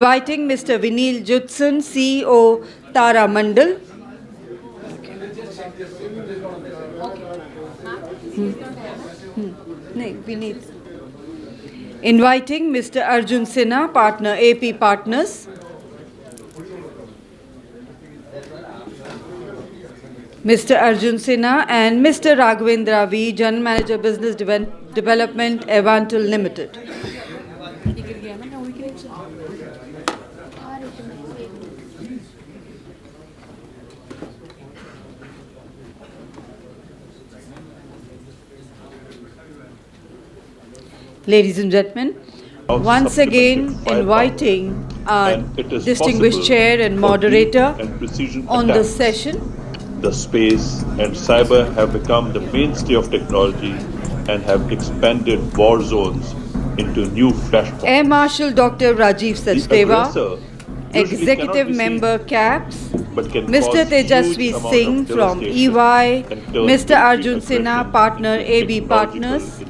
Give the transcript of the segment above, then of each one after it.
Inviting Mr. Vinil Judson, CEO, Tara Mandal. Inviting Mr. Arjun Sinha, partner, AP Partners. Mr. Arjun Sinha and Mr. Raghavendra V, General Manager, Business Development, Avantel Limited. Ladies and gentlemen, once again inviting our distinguished chair and moderator on the session. The space and cyber have become the mainstay of technology and have expanded war zones into new flashpoints. Air Marshal Dr. Rajeev Sachdeva, Executive Member CAPS, Mr. Tejaswi Singh from EY, Mr. Arjun Sinha, Partner AB Partners,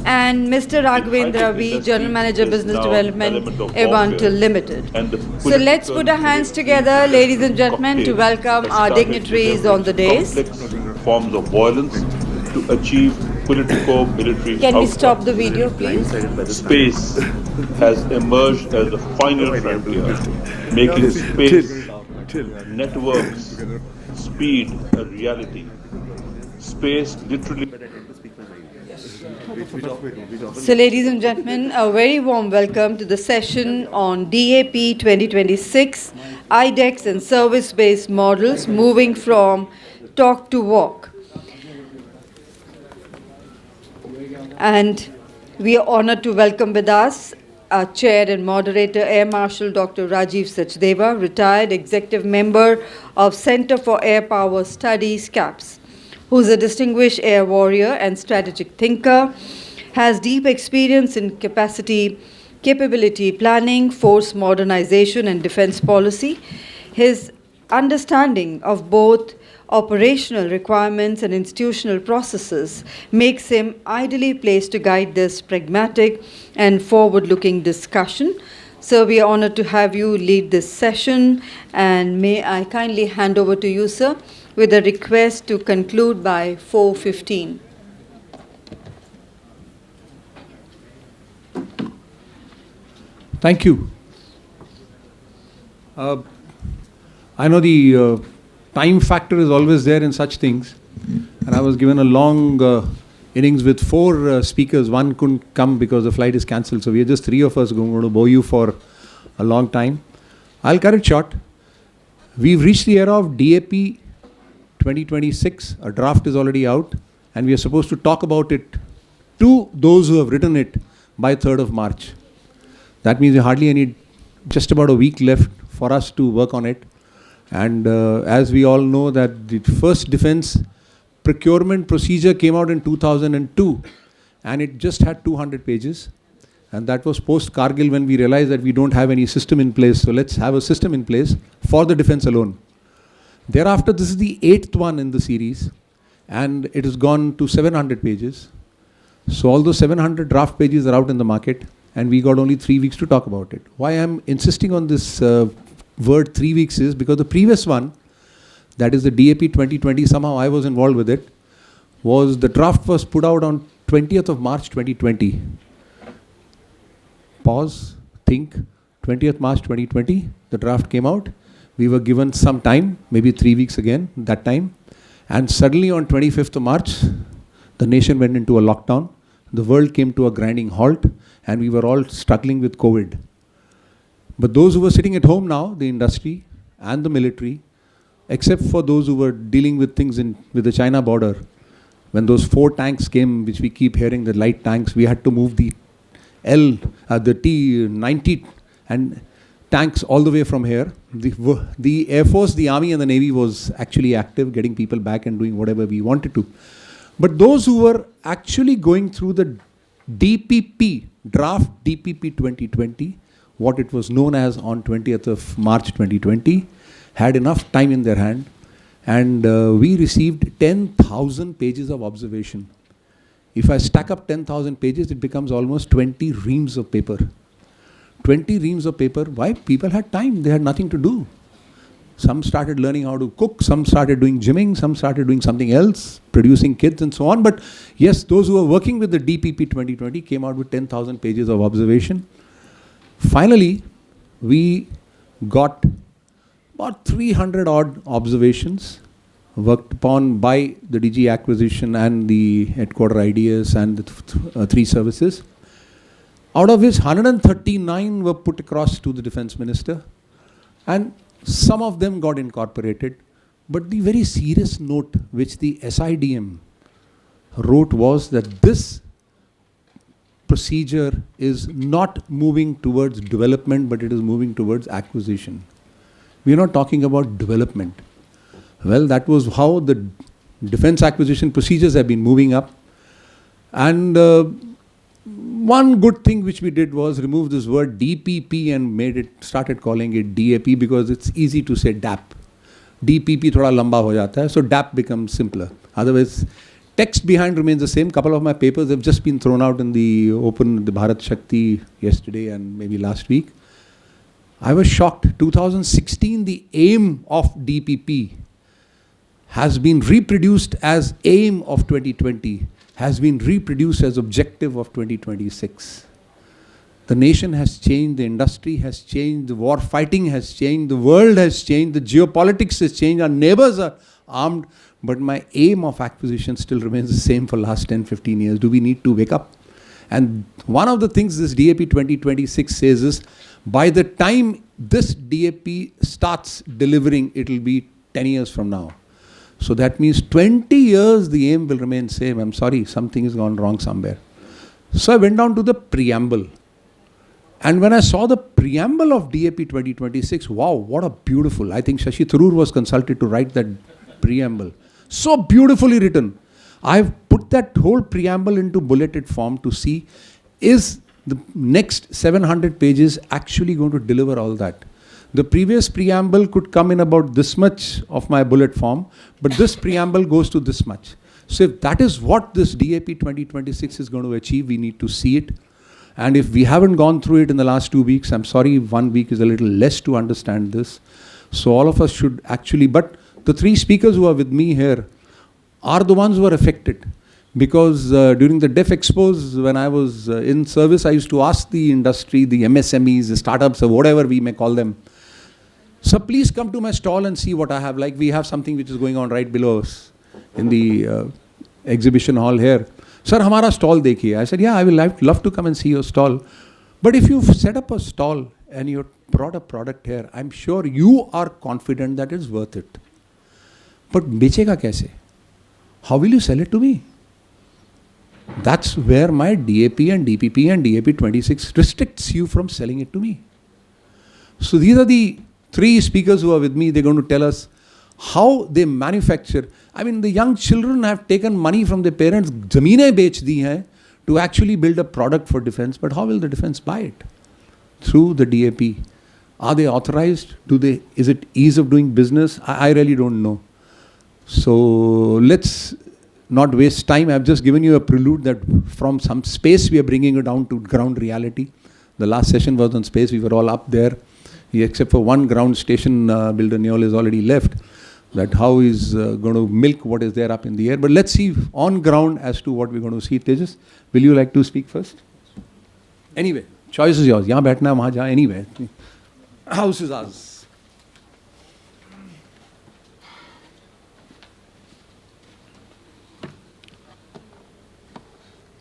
and Mr. Raghavendra V, General Manager Business Development, Avantel Limited. So let's put our hands together, ladies and gentlemen, to welcome our dignitaries on the dais. Complex forms of violence to achieve politico-military Can we stop the video, please? Space has emerged as the final frontier, making space, networks, speed a reality. Space literally... So, ladies and gentlemen, a very warm welcome to the session on DAP 2026, iDEX and service-based models, moving from talk to walk. And we are honored to welcome with us our chair and moderator, Air Marshal Dr. Rajeev Sachdeva, retired executive member of Center for Air Power Studies, CAPS, who's a distinguished air warrior and strategic thinker, has deep experience in capability planning, force modernization, and defense policy. His understanding of both operational requirements and institutional processes makes him ideally placed to guide this pragmatic and forward-looking discussion. So we are honored to have you lead this session, and may I kindly hand over to you, sir, with a request to conclude by 4:15. Thank you. I know the time factor is always there in such things, and I was given a long innings with four speakers. One couldn't come because the flight is cancelled, so we are just three of us going to bore you for a long time. I'll cut it short. We've reached the era of DAP 2026. A draft is already out, and we are supposed to talk about it to those who have written it by 3rd of March. That means we hardly need just about a week left for us to work on it. And as we all know that the first defense procurement procedure came out in 2002, and it just had 200 pages. And that was post-Kargil when we realized that we don't have any system in place. So let's have a system in place for the defense alone. Thereafter, this is the 8th one in the series, and it has gone to 700 pages. So all those 700 draft pages are out in the market, and we got only 3 weeks to talk about it. Why I'm insisting on this word 3 weeks is because the previous one, that is the DAP 2020, somehow I was involved with it, was the draft was put out on 20th of March 2020. Pause, think, 20th March 2020, the draft came out. We were given some time, maybe 3 weeks again, that time. And suddenly on 25th of March, the nation went into a lockdown. The world came to a grinding halt, and we were all struggling with COVID. But those who were sitting at home now, the industry and the military, except for those who were dealing with things with the China border, when those 4 tanks came, which we keep hearing, the light tanks, we had to move the T-90 and tanks all the way from here. The Air Force, the Army and the Navy was actually active, getting people back and doing whatever we wanted to. But those who were actually going through the DPP, draft DPP 2020, what it was known as on 20th of March 2020, had enough time in their hand, and we received 10,000 pages of observation. If I stack up 10,000 pages, it becomes almost 20 reams of paper. 20 reams of paper. Why? People had time. They had nothing to do. Some started learning how to cook. Some started doing gymming. Some started doing something else, producing kids and so on. But yes, those who were working with the DPP 2020 came out with 10,000 pages of observation. Finally, we got about 300 odd observations worked upon by the DG Acquisition and the headquarter IDS and the three services. Out of which 139 were put across to the Defence Minister, and some of them got incorporated. But the very serious note which the SIDM wrote was that this procedure is not moving towards development, but it is moving towards acquisition. We are not talking about development. Well, that was how the defense acquisition procedures have been moving up. And one good thing which we did was remove this word DPP and started calling it DAP, because it's easy to say DAP. DPP thoda lamba ho jata hai, so DAP becomes simpler. Otherwise, text behind remains the same. Couple of my papers have just been thrown out in the open, the Bharat Shakti yesterday and maybe last week. I was shocked. 2016, the aim of DPP has been reproduced as aim of 2020, has been reproduced as objective of 2026. The nation has changed, the industry has changed, the war fighting has changed, the world has changed, the geopolitics has changed, our neighbors are armed, but my aim of acquisition still remains the same for last 10, 15 years. Do we need to wake up? And one of the things this DAP 2026 says is, by the time this DAP starts delivering, it will be 10 years from now. So that means 20 years the aim will remain same. I'm sorry, something has gone wrong somewhere. So I went down to the preamble. And when I saw the preamble of DAP 2026, wow, what a beautiful. I think Shashi Tharoor was consulted to write that preamble. So beautifully written. I've put that whole preamble into bulleted form to see, is the next 700 pages actually going to deliver all that? The previous preamble could come in about this much of my bullet form, but this preamble goes to this much. So if that is what this DAP 2026 is going to achieve, we need to see it. And if we haven't gone through it in the last 2 weeks, I'm sorry, 1 week is a little less to understand this. So all of us should actually, but the three speakers who are with me here are the ones who are affected. Because during the DEF Expos, when I was in service, I used to ask the industry, the MSMEs, the startups, or whatever we may call them, so please come to my stall and see what I have. Like we have something which is going on right below us in the exhibition hall here. Sir, hamara stall dekhiye. I said, yeah, I will love to come and see your stall. But if you've set up a stall and you brought a product here, I'm sure you are confident that it's worth it. But bechega kaise? How will you sell it to me? That's where my DAP and DPP and DAP 26 restricts you from selling it to me. So these are the three speakers who are with me. They're going to tell us how they manufacture. I mean, the young children have taken money from their parents, zameenein bech di hain, to actually build a product for defense. But how will the defense buy it? Through the DAP. Are they authorized? Is it ease of doing business? I really don't know. So let's not waste time. I've just given you a prelude that from some space we are bringing you down to ground reality. The last session was on space. We were all up there. Except for one ground station builder, Neol, is already left. That how he's going to milk what is there up in the air. But let's see on ground as to what we're going to see. Tejas, will you like to speak first? Anyway, choice is yours. Yahan baithna hai, wahan ja, anyway. House is ours.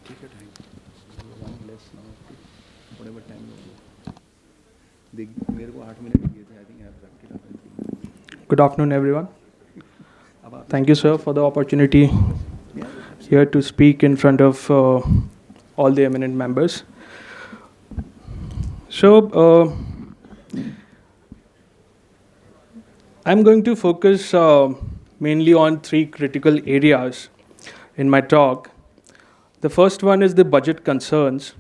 Take your time. One less now. Whatever time you want. Good afternoon, everyone. Thank you, sir, for the opportunity here to speak in front of all the eminent members. So, I'm going to focus mainly on three critical areas in my talk. The first one is the budget concerns.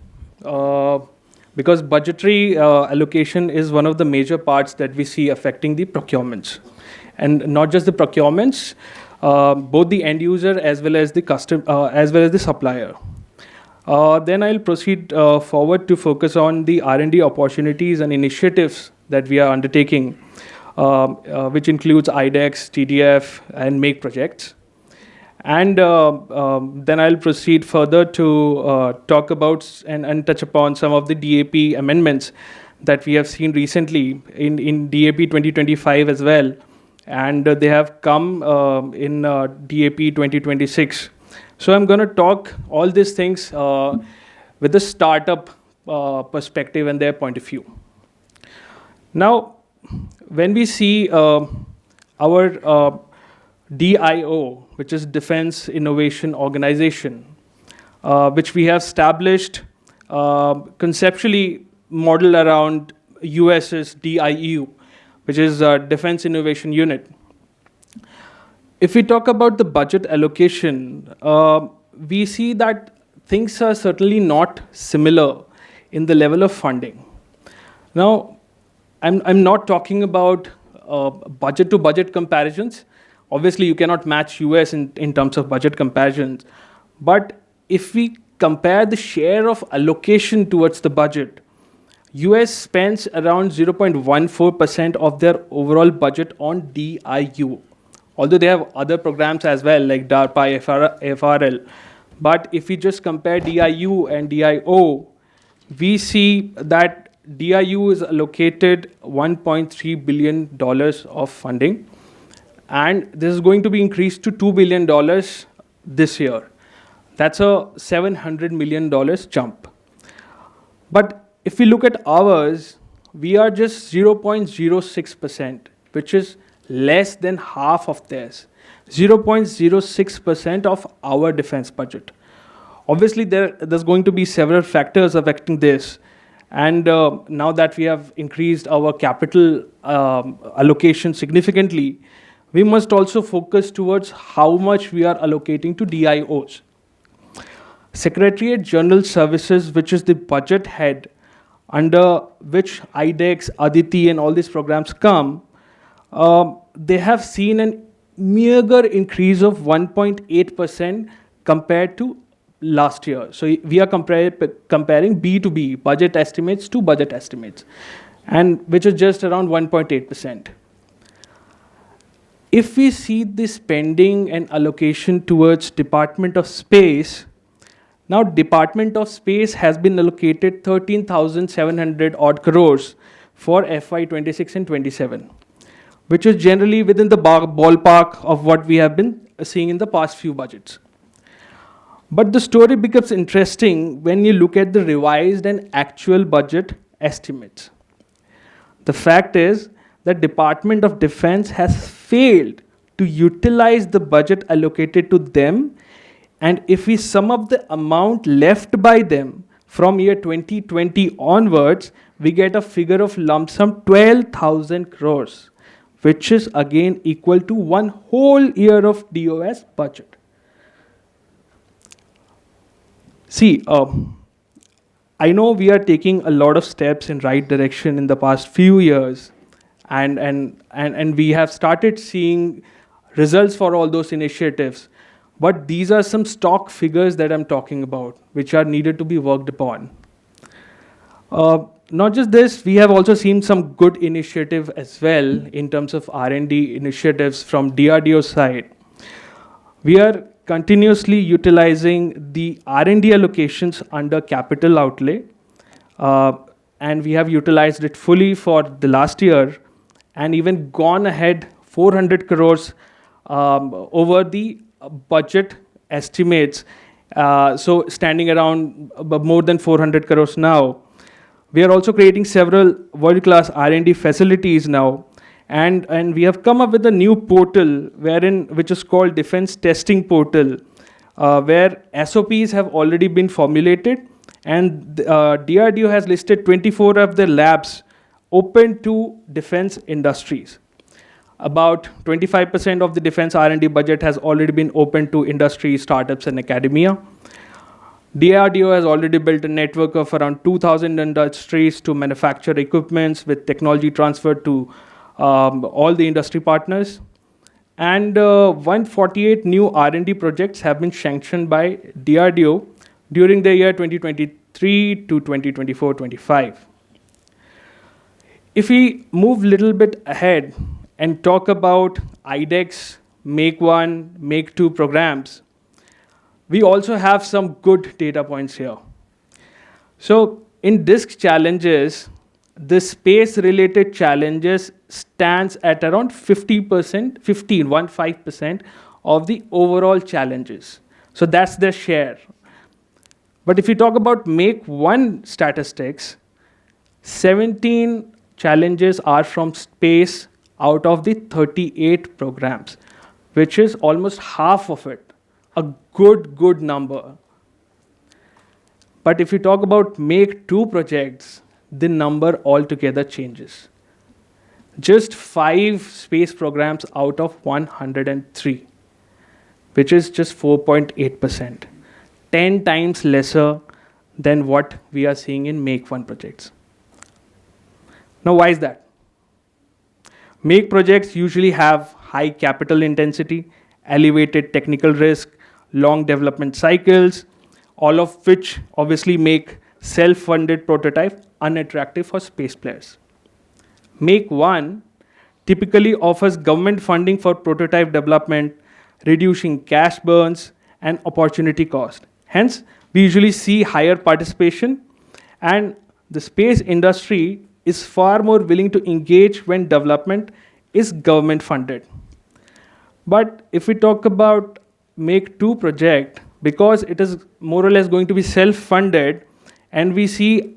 Because budgetary allocation is one of the major parts that we see affecting the procurements. And not just the procurements, both the end user as well as the supplier. Then I'll proceed forward to focus on the R&D opportunities and initiatives that we are undertaking, which includes iDEX, TDF, and MAKE projects. And then I'll proceed further to talk about and touch upon some of the DAP amendments that we have seen recently in DAP 2025 as well. And they have come in DAP 2026. So I'm going to talk all these things with a startup perspective and their point of view. Now, when we see our DIO, which is Defense Innovation Organization, which we have established conceptually modeled around US's DIU, which is Defense Innovation Unit. If we talk about the budget allocation, we see that things are certainly not similar in the level of funding. Now, I'm not talking about budget to budget comparisons. Obviously, you cannot match US in terms of budget comparisons. But if we compare the share of allocation towards the budget, US spends around 0.14% of their overall budget on DIU. Although they have other programs as well, like DARPA, FRL. But if we just compare DIU and DIO, we see that DIU is allocated $1.3 billion of funding. And this is going to be increased to $2 billion this year. That's a $700 million jump. But if we look at ours, we are just 0.06%, which is less than half of theirs. 0.06% of our defense budget. Obviously, there's going to be several factors affecting this. And now that we have increased our capital allocation significantly, we must also focus towards how much we are allocating to DIOs. Secretariat General Services, which is the budget head under which iDEX, Aditi, and all these programs come, they have seen a meager increase of 1.8% compared to last year. So we are comparing B to B, budget estimates to budget estimates, and which is just around 1.8%. If we see the spending and allocation towards Department of Space, now Department of Space has been allocated 13,700 odd crores for FY26 and 27, which is generally within the ballpark of what we have been seeing in the past few budgets. But the story becomes interesting when you look at the revised and actual budget estimates. The fact is that Department of Defense has failed to utilize the budget allocated to them, and if we sum up the amount left by them from year 2020 onwards, we get a figure of lump sum 12,000 crores, which is again equal to one whole year of DOS budget. See, I know we are taking a lot of steps in right direction in the past few years, and we have started seeing results for all those initiatives. But these are some stock figures that I'm talking about, which are needed to be worked upon. Not just this, we have also seen some good initiative as well in terms of R&D initiatives from DRDO side. We are continuously utilizing the R&D allocations under capital outlay, and we have utilized it fully for the last year and even gone ahead 400 crores over the budget estimates, so standing around more than 400 crores now. We are also creating several world-class R&D facilities now, and we have come up with a new portal which is called Defense Testing Portal, where SOPs have already been formulated, and DRDO has listed 24 of the labs open to defense industries. About 25% of the defense R&D budget has already been opened to industry, startups, and academia. DRDO has already built a network of around 2,000 industries to manufacture equipments with technology transferred to all the industry partners. And 148 new R&D projects have been sanctioned by DRDO, during the year 2023 to 2024-25. If we move a little bit ahead and talk about iDEX, Make 1, Make 2 programs, we also have some good data points here. So in disk challenges, the space-related challenges stands at around 15% of the overall challenges. So that's their share. But if you talk about Make 1 statistics, 17 challenges are from space out of the 38 programs, which is almost half of it. A good number. But if you talk about Make 2 projects, the number altogether changes. Just 5 space programs out of 103, which is just 4.8%, 10 times lesser than what we are seeing in Make 1 projects. Now, why is that? Make projects usually have high capital intensity, elevated technical risk, long development cycles, all of which obviously make self-funded prototype unattractive for space players. Make 1 typically offers government funding for prototype development, reducing cash burns and opportunity cost. Hence, we usually see higher participation, and the space industry is far more willing to engage when development is government funded. But if we talk about Make 2 project, because it is more or less going to be self-funded, and we see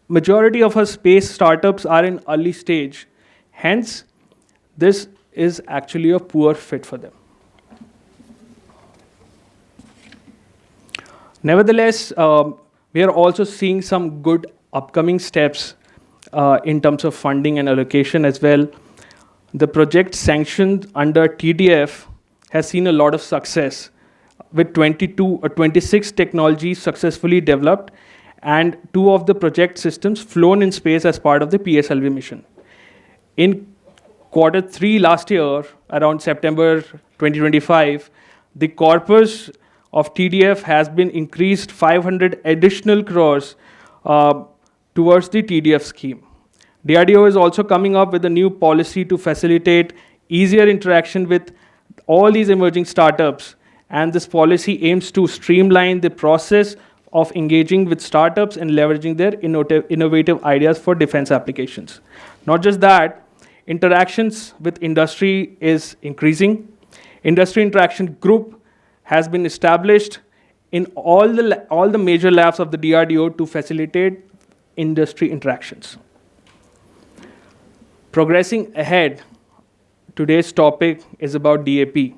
majority of our space startups are in early stage, hence this is actually a poor fit for them. Nevertheless, we are also seeing some good upcoming steps in terms of funding and allocation as well. The project sanctioned under TDF has seen a lot of success, with 26 technologies successfully developed and 2 of the project systems flown in space as part of the PSLV mission. In Q3 last year, around September 2025, the corpus of TDF has been increased 500 additional crores towards the TDF scheme. DRDO is also coming up with a new policy to facilitate easier interaction with all these emerging startups, and this policy aims to streamline the process of engaging with startups and leveraging their innovative ideas for defense applications. Not just that, interactions with industry is increasing. Industry interaction group has been established in all the major labs of the DRDO to facilitate industry interactions. Progressing ahead, today's topic is about DAP,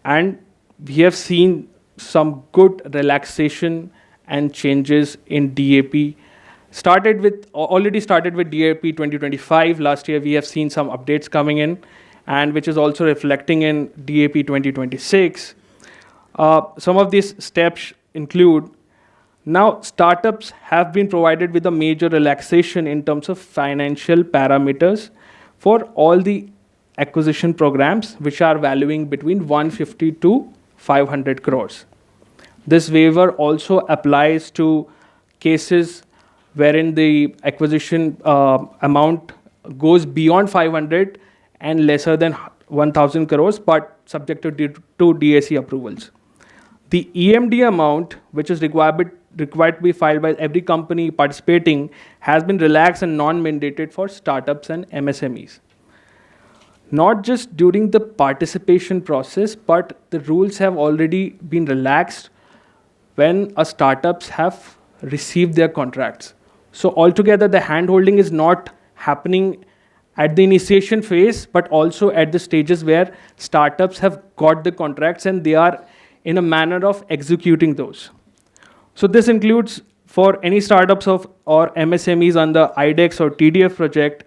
and we have seen some good relaxation and changes in DAP. Already started with DAP 2025. Last year we have seen some updates coming in, and which is also reflecting in DAP 2026. Some of these steps include, now startups have been provided with a major relaxation in terms of financial parameters for all the acquisition programs which are valuing between 150 to 500 crores. This waiver also applies to cases wherein the acquisition amount goes beyond 500 and lesser than 1,000 crores, but subject to DAC approvals. The EMD amount, which is required to be filed by every company participating, has been relaxed and non-mandated for startups and MSMEs. Not just during the participation process, but the rules have already been relaxed when startups have received their contracts. So altogether, the hand-holding is not happening at the initiation phase, but also at the stages where startups have got the contracts and they are in a manner of executing those. So this includes for any startups or MSMEs on the iDEX or TDF project,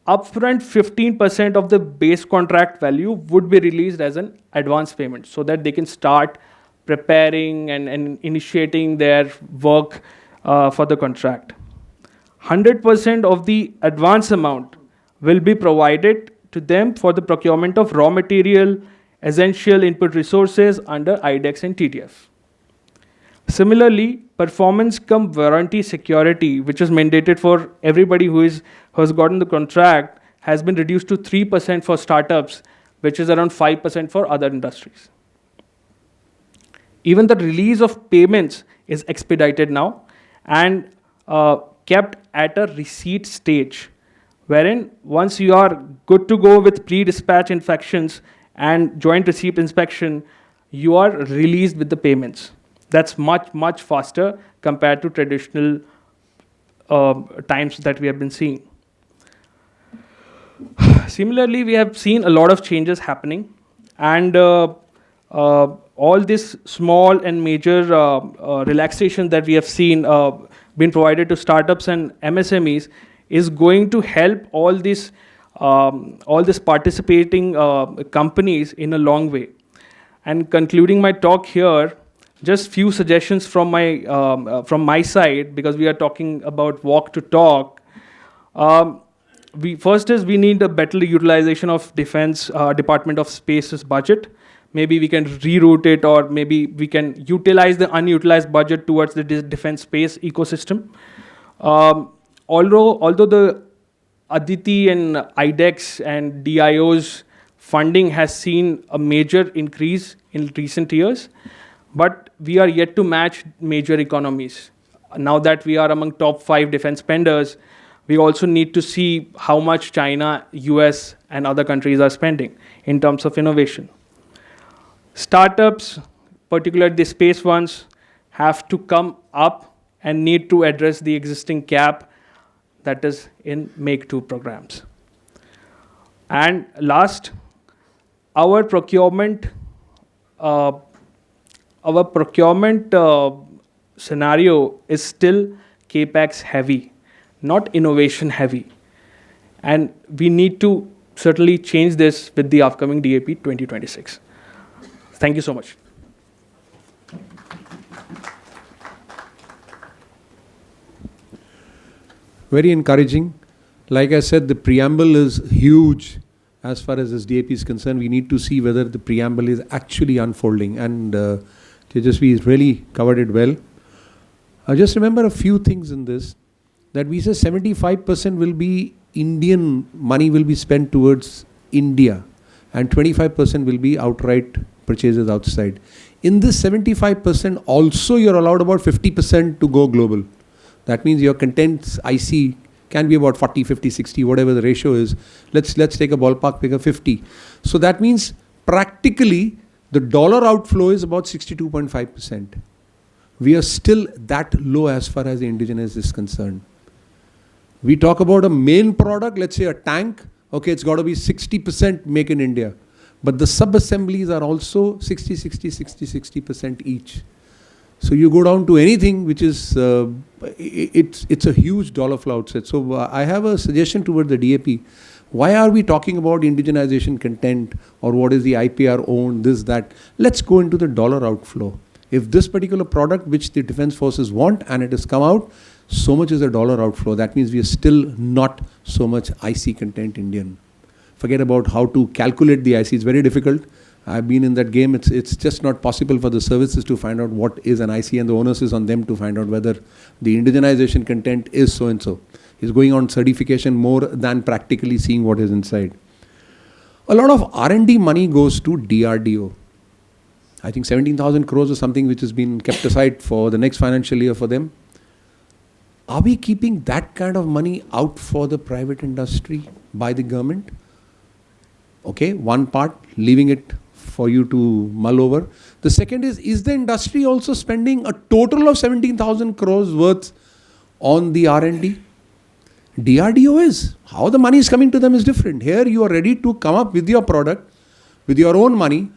upfront 15% of the base contract value would be released as an advance payment so that they can start preparing and initiating their work for the contract. 100% of the advance amount will be provided to them for the procurement of raw material, essential input resources under iDEX and TDF. Similarly, performance cum warranty security, which is mandated for everybody who has gotten the contract, has been reduced to 3% for startups, which is around 5% for other industries. Even the release of payments is expedited now and kept at a receipt stage, wherein once you are good to go with pre-dispatch inspections and joint receipt inspection, you are released with the payments. That's much, much faster compared to traditional times that we have been seeing. Similarly, we have seen a lot of changes happening, and all this small and major relaxation that we have seen been provided to startups and MSMEs is going to help all these participating companies in a long way. And concluding my talk here, just few suggestions from my side, because we are talking about walk to talk. We need a better utilization of Defense Department of Space's budget. Maybe we can reroute it, or maybe we can utilize the unutilized budget towards the defense space ecosystem. Although the Aditi and iDEX and DIO's funding has seen a major increase in recent years, but we are yet to match major economies. Now that we are among top 5 defense spenders, we also need to see how much China, US, and other countries are spending in terms of innovation. Startups, particularly the space ones, have to come up and need to address the existing gap that is in Make 2 programs. And last, our procurement scenario is still CAPEX heavy, not innovation heavy. And we need to certainly change this with the upcoming DAP 2026. Thank you so much. Very encouraging. Like I said, the preamble is huge as far as this DAP is concerned. We need to see whether the preamble is actually unfolding, and Tejaswi has really covered it well. Just remember a few things in this, that we say 75% will be Indian money will be spent towards India, and 25% will be outright purchases outside. In this 75%, also you're allowed about 50% to go global. That means your contents IC can be about 40, 50, 60, whatever the ratio is. Let's take a ballpark figure, 50. So that means practically the dollar outflow is about 62.5%. We are still that low as far as the indigenous is concerned. We talk about a main product, let's say a tank. Okay, it's got to be 60% make in India. But the sub-assemblies are also 60% each. So you go down to anything which is, it's a huge dollar flow outside. So I have a suggestion toward the DAP. Why are we talking about indigenization content, or what is the IPR owned, this, that? Let's go into the dollar outflow. If this particular product which the defense forces want and it has come out, so much is a dollar outflow. That means we are still not so much IC content Indian. Forget about how to calculate the IC. It's very difficult. I've been in that game. It's just not possible for the services to find out what is an IC, and the onus is on them to find out whether the indigenization content is so and so. It's going on certification more than practically seeing what is inside. A lot of R&D money goes to DRDO. I think 17,000 crores or something which has been kept aside for the next financial year for them. Are we keeping that kind of money out for the private industry by the government? Okay, one part, leaving it for you to mull over. The second is the industry also spending a total of 17,000 crores worth on the R&D? DRDO is. How the money is coming to them is different. Here you are ready to come up with your product, with your own money.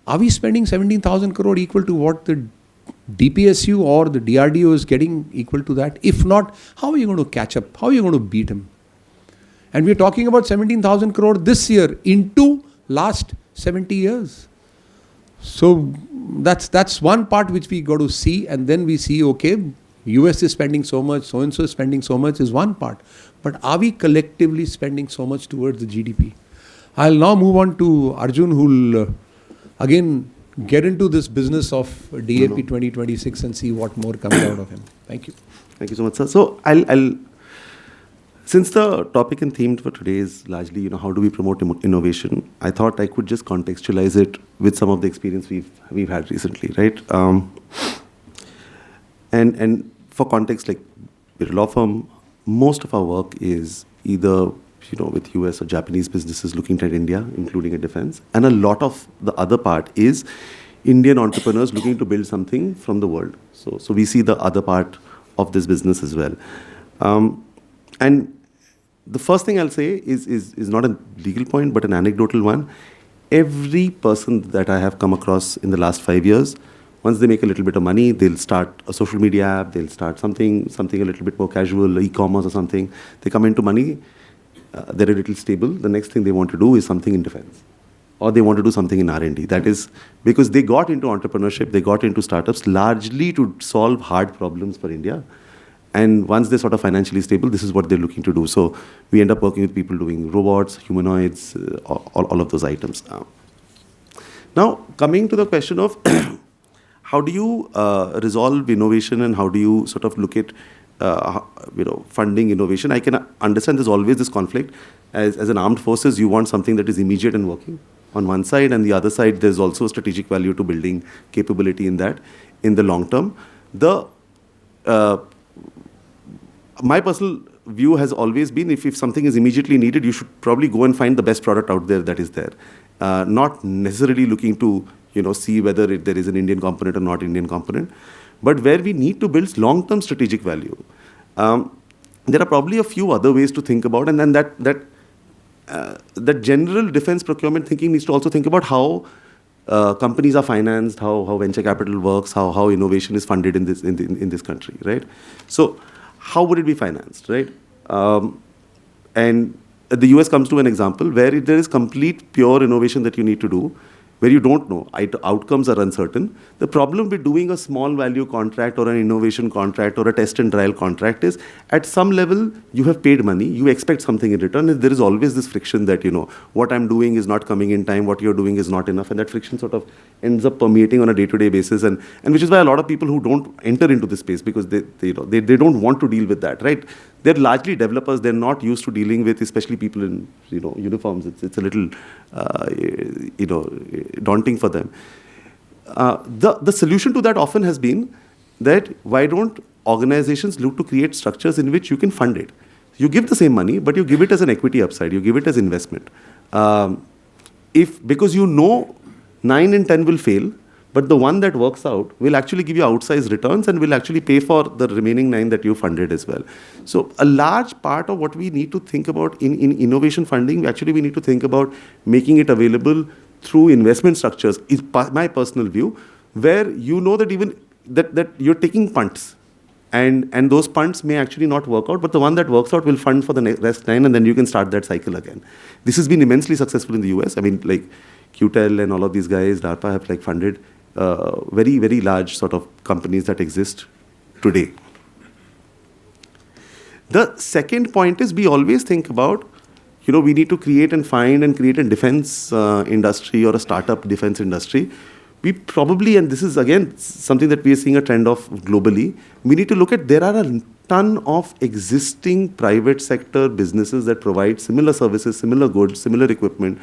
Are we spending 17,000 crore equal to what the DPSU or the DRDO is getting equal to that? If not, how are you going to catch up? How are you going to beat him? And we're talking about 17,000 crore this year into last 70 years. So that's one part which we got to see, and then we see, okay, US is spending so much, so-and-so is spending so much is one part. But are we collectively spending so much towards the GDP? I'll now move on to Arjun, who will again get into this business of DAP 2026 and see what more comes out of him. Thank you. Thank you so much, sir. So since the topic and theme for today is largely, how do we promote innovation, I thought I could just contextualize it with some of the experience we've had recently, right? And for context, like we're a law firm, most of our work is either with US or Japanese businesses looking at India, including a defense, and a lot of the other part is Indian entrepreneurs looking to build something from the world. So we see the other part of this business as well. And the first thing I'll say is not a legal point, but an anecdotal one. Every person that I have come across in the last 5 years, once they make a little bit of money, they'll start a social media app, they'll start something a little bit more casual, e-commerce or something. They come into money, they're a little stable. The next thing they want to do is something in defense. Or they want to do something in R&D. That is because they got into entrepreneurship, they got into startups largely to solve hard problems for India. And once they're sort of financially stable, this is what they're looking to do. So we end up working with people doing robots, humanoids, all of those items. Now, coming to the question of how do you resolve innovation and how do you sort of look at funding innovation? I can understand there's always this conflict. As an armed forces, you want something that is immediate and working on one side, and the other side, there's also strategic value to building capability in that in the long term. My personal view has always been if something is immediately needed, you should probably go and find the best product out there that is there. Not necessarily looking to see whether there is an Indian component or not Indian component, but where we need to build long-term strategic value. There are probably a few other ways to think about, and then that general defense procurement thinking needs to also think about how companies are financed, how venture capital works, how innovation is funded in this country, right? So how would it be financed, right? And the US comes to an example where there is complete pure innovation that you need to do, where you don't know, outcomes are uncertain. The problem with doing a small value contract or an innovation contract or a test and trial contract is at some level you have paid money, you expect something in return, and there is always this friction that, what I'm doing is not coming in time, what you're doing is not enough, and that friction sort of ends up permeating on a day-to-day basis, and which is why a lot of people who don't enter into this space because they don't want to deal with that, right? They're largely developers. They're not used to dealing with, especially people in uniforms. It's a little daunting for them. The solution to that often has been that why don't organizations look to create structures in which you can fund it? You give the same money, but you give it as an equity upside. You give it as investment. Because 9 in 10 will fail, but the one that works out will actually give you outsized returns and will actually pay for the remaining 9 that you funded as well. So a large part of what we need to think about in innovation funding, actually we need to think about making it available through investment structures, is my personal view, where that even that you're taking punts. And those punts may actually not work out, but the one that works out will fund for the rest 9, and then you can start that cycle again. This has been immensely successful in the US. I mean, like QTEL and all of these guys, DARPA have funded very, very large sort of companies that exist today. The second point is we always think about, we need to create and find and create a defense industry or a startup defense industry. We probably, and this is again something that we are seeing a trend of globally, we need to look at, there are a ton of existing private sector businesses that provide similar services, similar goods, similar equipment,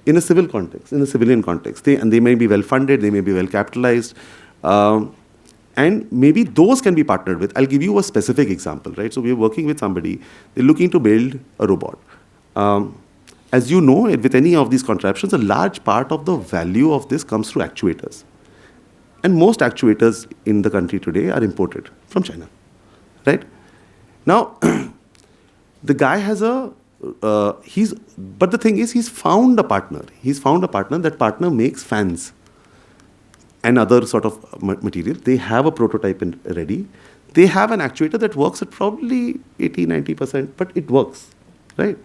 in a civil context, in a civilian context. They may be well funded, they may be well capitalized, and maybe those can be partnered with. I'll give you a specific example, right? So we're working with somebody, they're looking to build a robot. As you know, with any of these contraptions, a large part of the value of this comes through actuators. And most actuators in the country today are imported from China, right? Now, the guy has but the thing is, he's found a partner. That partner makes fans and other sort of material. They have a prototype ready. They have an actuator that works at probably 80-90%, but it works, right?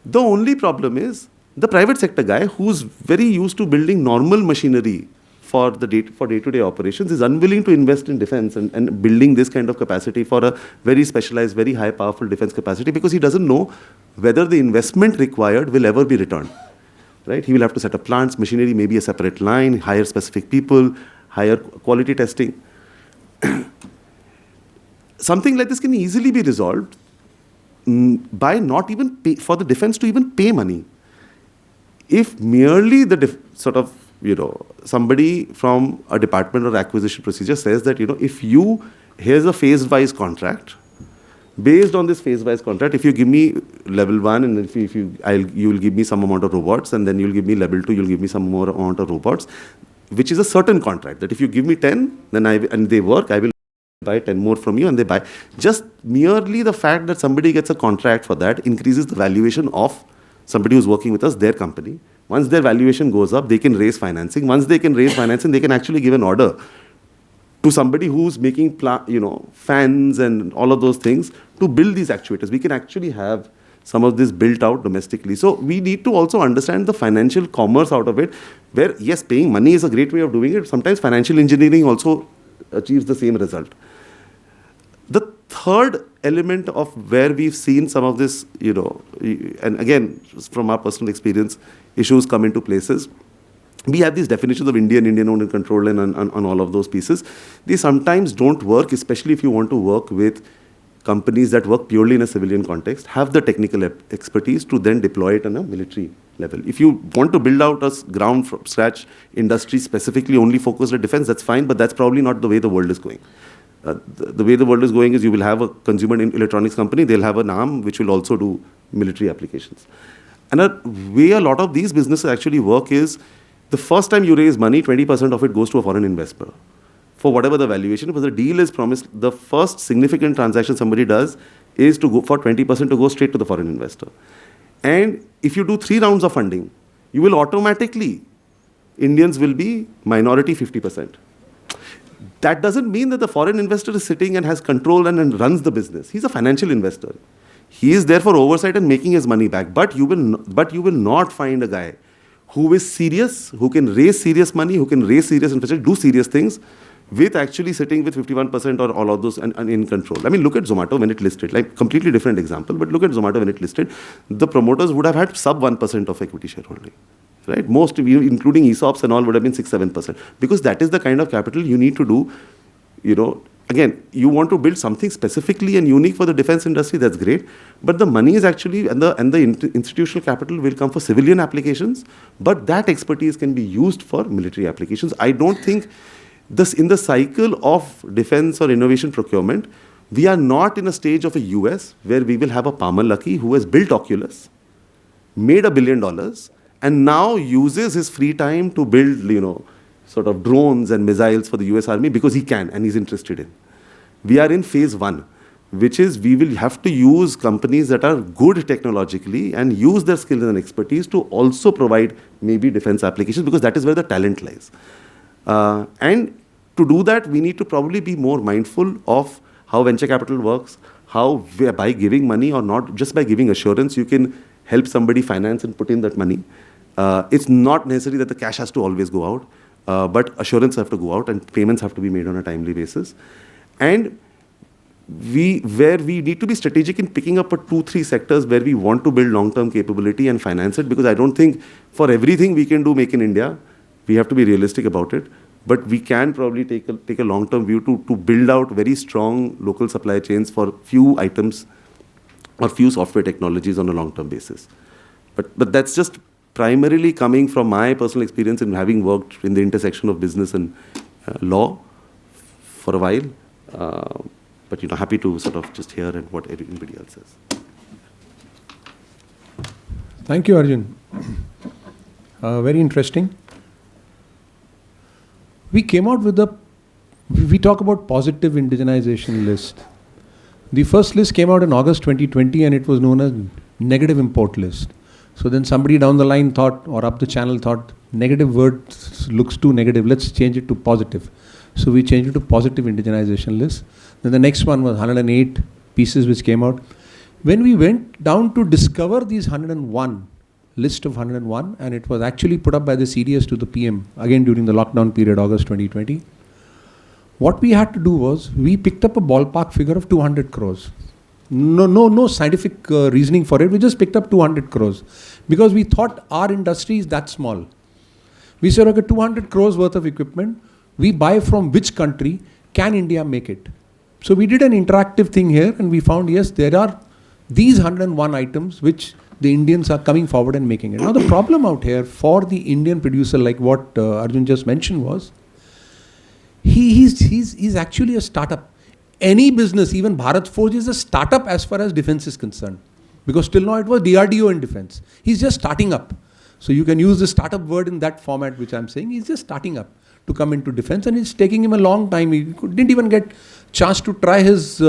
The only problem is the private sector guy, who's very used to building normal machinery for day-to-day operations, is unwilling to invest in defense and building this kind of capacity for a very specialized, very high powerful defense capacity, because he doesn't know whether the investment required will ever be returned. right? He will have to set up plants, machinery, maybe a separate line, hire specific people, hire quality testing. Something like this can easily be resolved by not even pay, for the defense to even pay money. If merely the somebody from a department or acquisition procedure says that, here's a phase-wise contract. Based on this phase-wise contract, if you give me level 1 and you will give me some amount of robots, and then you'll give me level 2, you'll give me some more amount of robots, which is a certain contract, that if you give me 10, then and they work, I will buy 10 more from you, and they buy. Just merely the fact that somebody gets a contract for that increases the valuation of somebody who's working with us, their company. Once their valuation goes up, they can raise financing. Once they can raise financing, they can actually give an order to somebody who's making fans and all of those things to build these actuators. We can actually have some of this built out domestically. So we need to also understand the financial commerce out of it, where, yes, paying money is a great way of doing it. Sometimes financial engineering also achieves the same result. The third element of where we've seen some of this, and again, from our personal experience, issues come into places. We have these definitions of Indian owned and controlled and all of those pieces. They sometimes don't work, especially if you want to work with companies that work purely in a civilian context, have the technical expertise to then deploy it on a military level. If you want to build out a ground from scratch industry specifically only focused on defense, that's fine, but that's probably not the way the world is going. The way the world is going is you will have a consumer electronics company, they'll have an arm which will also do military applications. And a way a lot of these businesses actually work is, the first time you raise money, 20% of it goes to a foreign investor for whatever the valuation, because the deal is promised. The first significant transaction somebody does is to go for 20% to go straight to the foreign investor. And if you do 3 rounds of funding, you will automatically, Indians will be minority 50%. That doesn't mean that the foreign investor is sitting and has control and runs the business. He's a financial investor. He is there for oversight and making his money back. But you will not find a guy who is serious, who can raise serious money, who can raise serious infrastructure, do serious things, with actually sitting with 51% or all of those and in control. I mean, look at Zomato when it listed, like completely different example, but look at Zomato when it listed. The promoters would have had sub 1% of equity shareholding, right? Most, including ESOPs and all, would have been 6-7%, because that is the kind of capital you need to do. Again, you want to build something specifically and unique for the defense industry, that's great. But the money is actually, and the institutional capital will come for civilian applications, but that expertise can be used for military applications. I don't think in the cycle of defense or innovation procurement, we are not in a stage of a US where we will have a Palmer Luckey who has built Oculus, made $1 billion, and now uses his free time to build, sort of drones and missiles for the US Army because he can and he's interested in. We are in phase 1, which is we will have to use companies that are good technologically and use their skills and expertise to also provide maybe defense applications, because that is where the talent lies. And to do that, we need to probably be more mindful of how venture capital works, how by giving money or not, just by giving assurance, you can help somebody finance and put in that money. It's not necessary that the cash has to always go out. But assurance have to go out and payments have to be made on a timely basis. And where we need to be strategic in picking up 2-3 sectors where we want to build long-term capability and finance it, because I don't think for everything we can do Make in India. We have to be realistic about it. But we can probably take a long-term view to build out very strong local supply chains for few items or few software technologies on a long-term basis. But that's just primarily coming from my personal experience in having worked in the intersection of business and law for a while. But happy to sort of just hear and what everybody else says. Thank you, Arjun. Very interesting. We came out with we talk about positive indigenization list. The first list came out in August 2020 and it was known as negative import list. So then somebody down the line thought, or up the channel thought, negative word looks too negative, let's change it to positive. So we changed it to positive indigenization list. Then the next one was 108 pieces which came out. When we went down to discover these 101, list of 101, and it was actually put up by the CDS to the PM, again during the lockdown period, August 2020. What we had to do was, we picked up a ballpark figure of 200 crores. No scientific reasoning for it. We just picked up 200 crores because we thought our industry is that small. We said, okay, 200 crores worth of equipment, we buy from which country, can India make it? So we did an interactive thing here and we found, yes, there are these 101 items which the Indians are coming forward and making it. Now the problem out here for the Indian producer, like what Arjun just mentioned was, he's actually a startup. Any business, even Bharat Forge is a startup as far as defense is concerned. Because till now it was DRDO in defense. He's just starting up. So you can use the startup word in that format which I'm saying. He's just starting up to come into defense and it's taking him a long time. He didn't even get chance to try his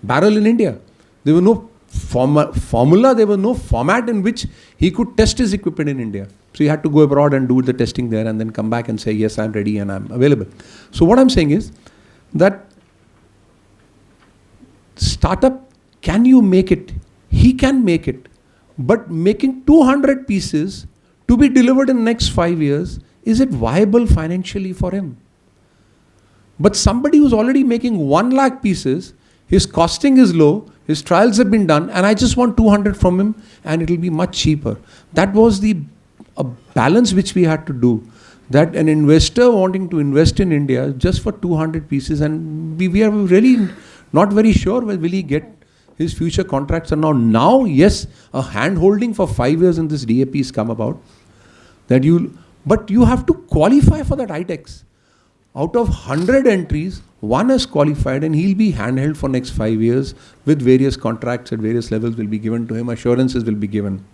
barrel in India. There was no formula, there was no format in which he could test his equipment in India. So he had to go abroad and do the testing there and then come back and say, yes, I'm ready and I'm available. So what I'm saying is that startup, can you make it? He can make it. But making 200 pieces to be delivered in the next 5 years, is it viable financially for him? But somebody who's already making 1 lakh pieces, his costing is low, his trials have been done, and I just want 200 from him and it will be much cheaper. That was a balance which we had to do. That an investor wanting to invest in India just for 200 pieces, and we are really not very sure will he get his future contracts. And now, yes, a hand holding for 5 years in this DAP has come about. But you have to qualify for that iDEX. Out of 100 entries, 1 is qualified and he'll be handheld for next 5 years with various contracts at various levels will be given to him, assurances will be given.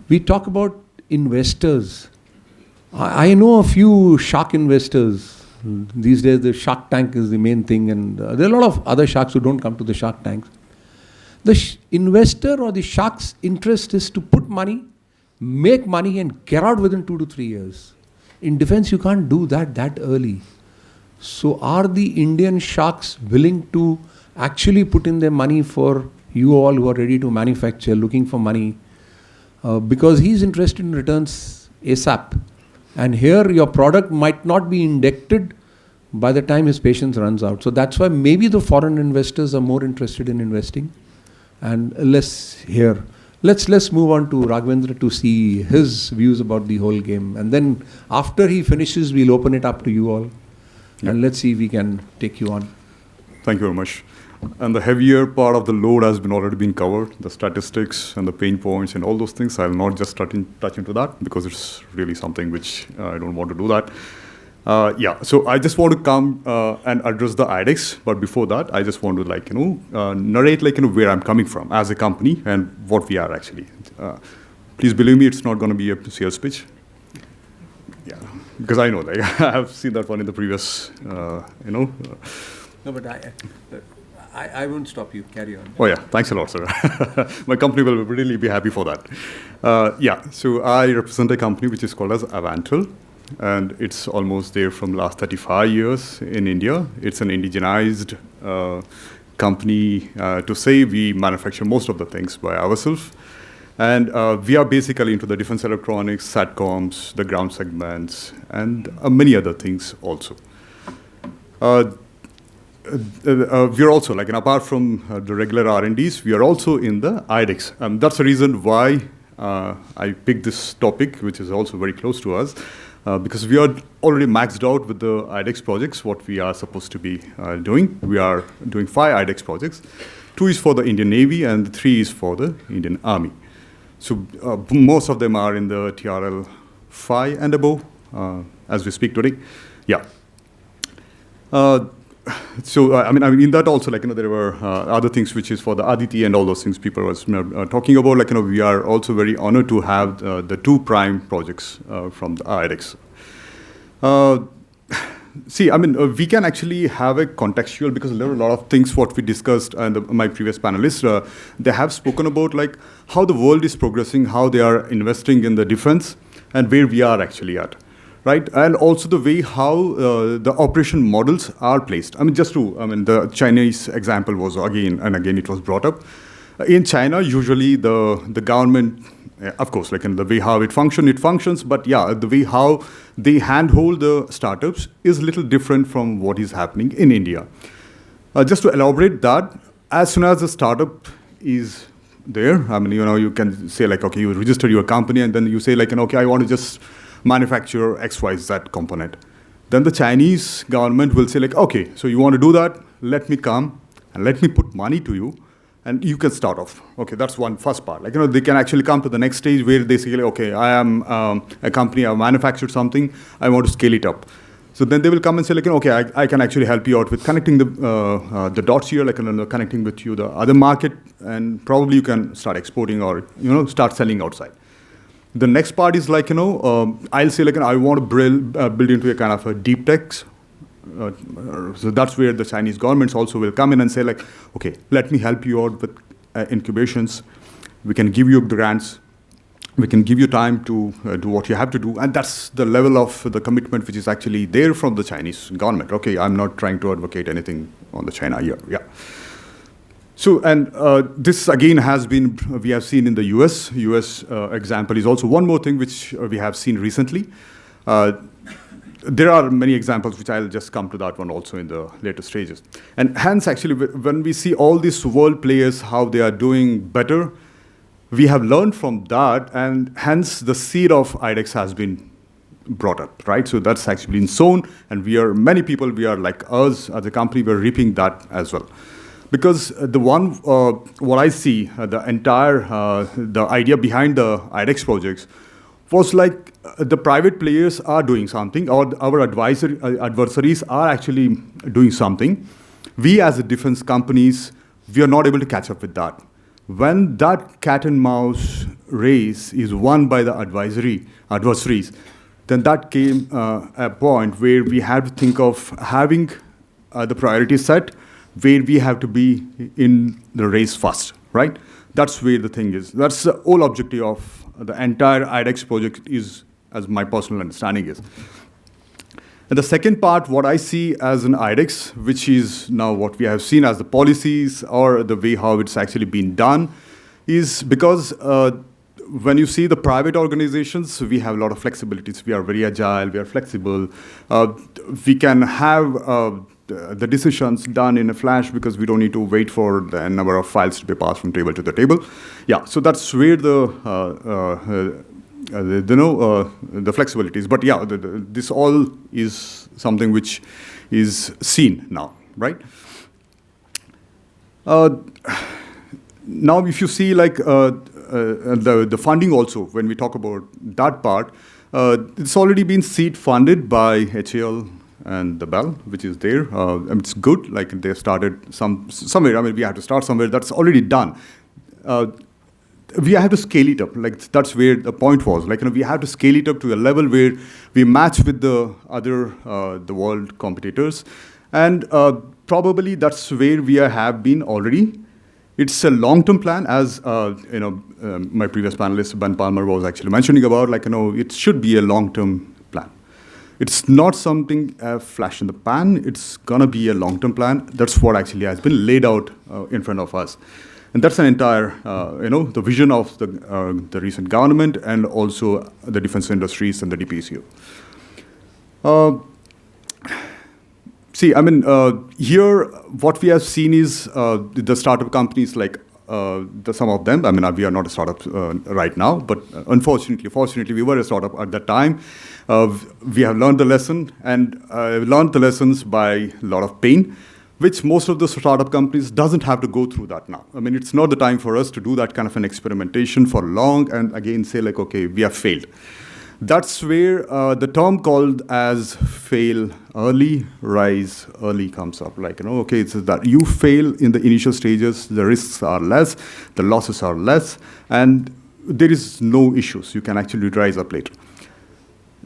We talk about investors. I know a few shark investors. These days the Shark Tank is the main thing and there are a lot of other sharks who don't come to the Shark Tanks. The investor or the shark's interest is to put money, make money and get out within 2 to 3 years. In defense you can't do that early. So are the Indian sharks willing to actually put in their money for you all who are ready to manufacture, looking for money? Because he's interested in returns ASAP. And here your product might not be indexed by the time his patience runs out. So that's why maybe the foreign investors are more interested in investing and less here. Let's move on to Raghavendra to see his views about the whole game. And then after he finishes, we'll open it up to you all. Yep. And let's see if we can take you on. Thank you very much. And the heavier part of the load has already been covered, the statistics and the pain points and all those things. I'll not just touch into that because it's really something which I don't want to do that. So I just want to come and address the iDEX, but before that, I just want to narrate where I'm coming from as a company and what we are actually. Please believe me, it's not going to be a sales pitch. Yeah, because I know, I have seen that one in the previous, No, but I won't stop you. Carry on. Oh yeah, thanks a lot, sir. My company will really be happy for that. So I represent a company which is called as Avantel, and it's almost there from last 35 years in India. It's an indigenized company to say we manufacture most of the things by ourselves. And we are basically into the defense electronics, SATCOMs, the ground segments, and many other things also. We are also, apart from the regular R&Ds, we are also in the iDEX. That's the reason why I picked this topic, which is also very close to us, because we are already maxed out with the iDEX projects, what we are supposed to be doing. We are doing 5 iDEX projects. 2 is for the Indian Navy, and 3 is for the Indian Army. So most of them are in the TRL 5 and above, as we speak today. Yeah. In that also, there were other things which is for the Aditi and all those things people were talking about. We are also very honored to have the 2 prime projects from the iDEX. We can actually have a contextual, because there are a lot of things what we discussed and my previous panelists, they have spoken about how the world is progressing, how they are investing in the defense, and where we are actually at. Right, and also the way how the operation models are placed. The Chinese example was again and again it was brought up. In China, usually the government of course, like in the way how it functions, but yeah, the way how they handhold the startups is a little different from what is happening in India. Just to elaborate that, as soon as the startup is there, I mean, you can say like, okay, you register your company and then you say like, okay, I want to just manufacture XYZ component. Then the Chinese government will say like, okay, so you want to do that, let me come and let me put money to you and you can start off. Okay, that's one first part. Like, they can actually come to the next stage where they say, like, okay, I am a company, I've manufactured something, I want to scale it up. So then they will come and say, like, okay, I can actually help you out with connecting the dots here, like connecting with you the other market, and probably you can start exporting or start selling outside. The next part is like, I'll say like, I want to build into a kind of a deep tech. So that's where the Chinese governments also will come in and say like, okay, let me help you out with incubations. We can give you grants. We can give you time to do what you have to do. And that's the level of the commitment which is actually there from the Chinese government. Okay, I'm not trying to advocate anything on the China here. Yeah. So, and this again we have seen in the US. US example is also one more thing which we have seen recently. There are many examples which I'll just come to that one also in the later stages. And hence, actually, when we see all these world players, how they are doing better, we have learned from that, and hence the seed of iDEX has been brought up, right? So that's actually been sown, and many people, we are like us as a company, we're reaping that as well. Because what I see, the entire, the idea behind the iDEX projects was like the private players are doing something, or our adversaries are actually doing something. We as a defense companies, we are not able to catch up with that. When that cat and mouse race is won by the adversaries, then that came a point where we had to think of having the priority set, where we have to be in the race first, right? That's where the thing is. That's the whole objective of the entire iDEX project is, as my personal understanding is. And the second part, what I see as an iDEX, which is now what we have seen as the policies or the way how it's actually been done, is because when you see the private organizations, we have a lot of flexibilities. We are very agile, we are flexible. We can have the decisions done in a flash because we don't need to wait for the number of files to be passed from table to the table. Yeah, so that's where the flexibilities. But yeah, this all is something which is seen now, right? Now, if you see like the funding also, when we talk about that part, it's already been seed funded by HAL and the Bell, which is there. It's good, like they started somewhere. I mean, we have to start somewhere. That's already done. We have to scale it up. Like that's where the point was. Like we have to scale it up to a level where we match with the other the world competitors, and probably that's where we have been already. It's a long-term plan, as my previous panelist Ben Palmer was actually mentioning about. Like it should be a long-term plan. It's not something flash in the pan. It's gonna be a long-term plan. That's what actually has been laid out in front of us. And that's an entire, the vision of the recent government and also the defense industries and the DPCU. See, I mean, here what we have seen is the startup companies like some of them. I mean, we are not a startup right now, but fortunately, we were a startup at that time. We have learned the lesson, and learned the lessons by a lot of pain, which most of the startup companies doesn't have to go through that now. I mean, it's not the time for us to do that kind of an experimentation for long and again say like, okay, we have failed. That's where the term called as fail early, rise early comes up. Like, okay, it's that you fail in the initial stages, the risks are less, the losses are less, and there is no issues. You can actually rise up later.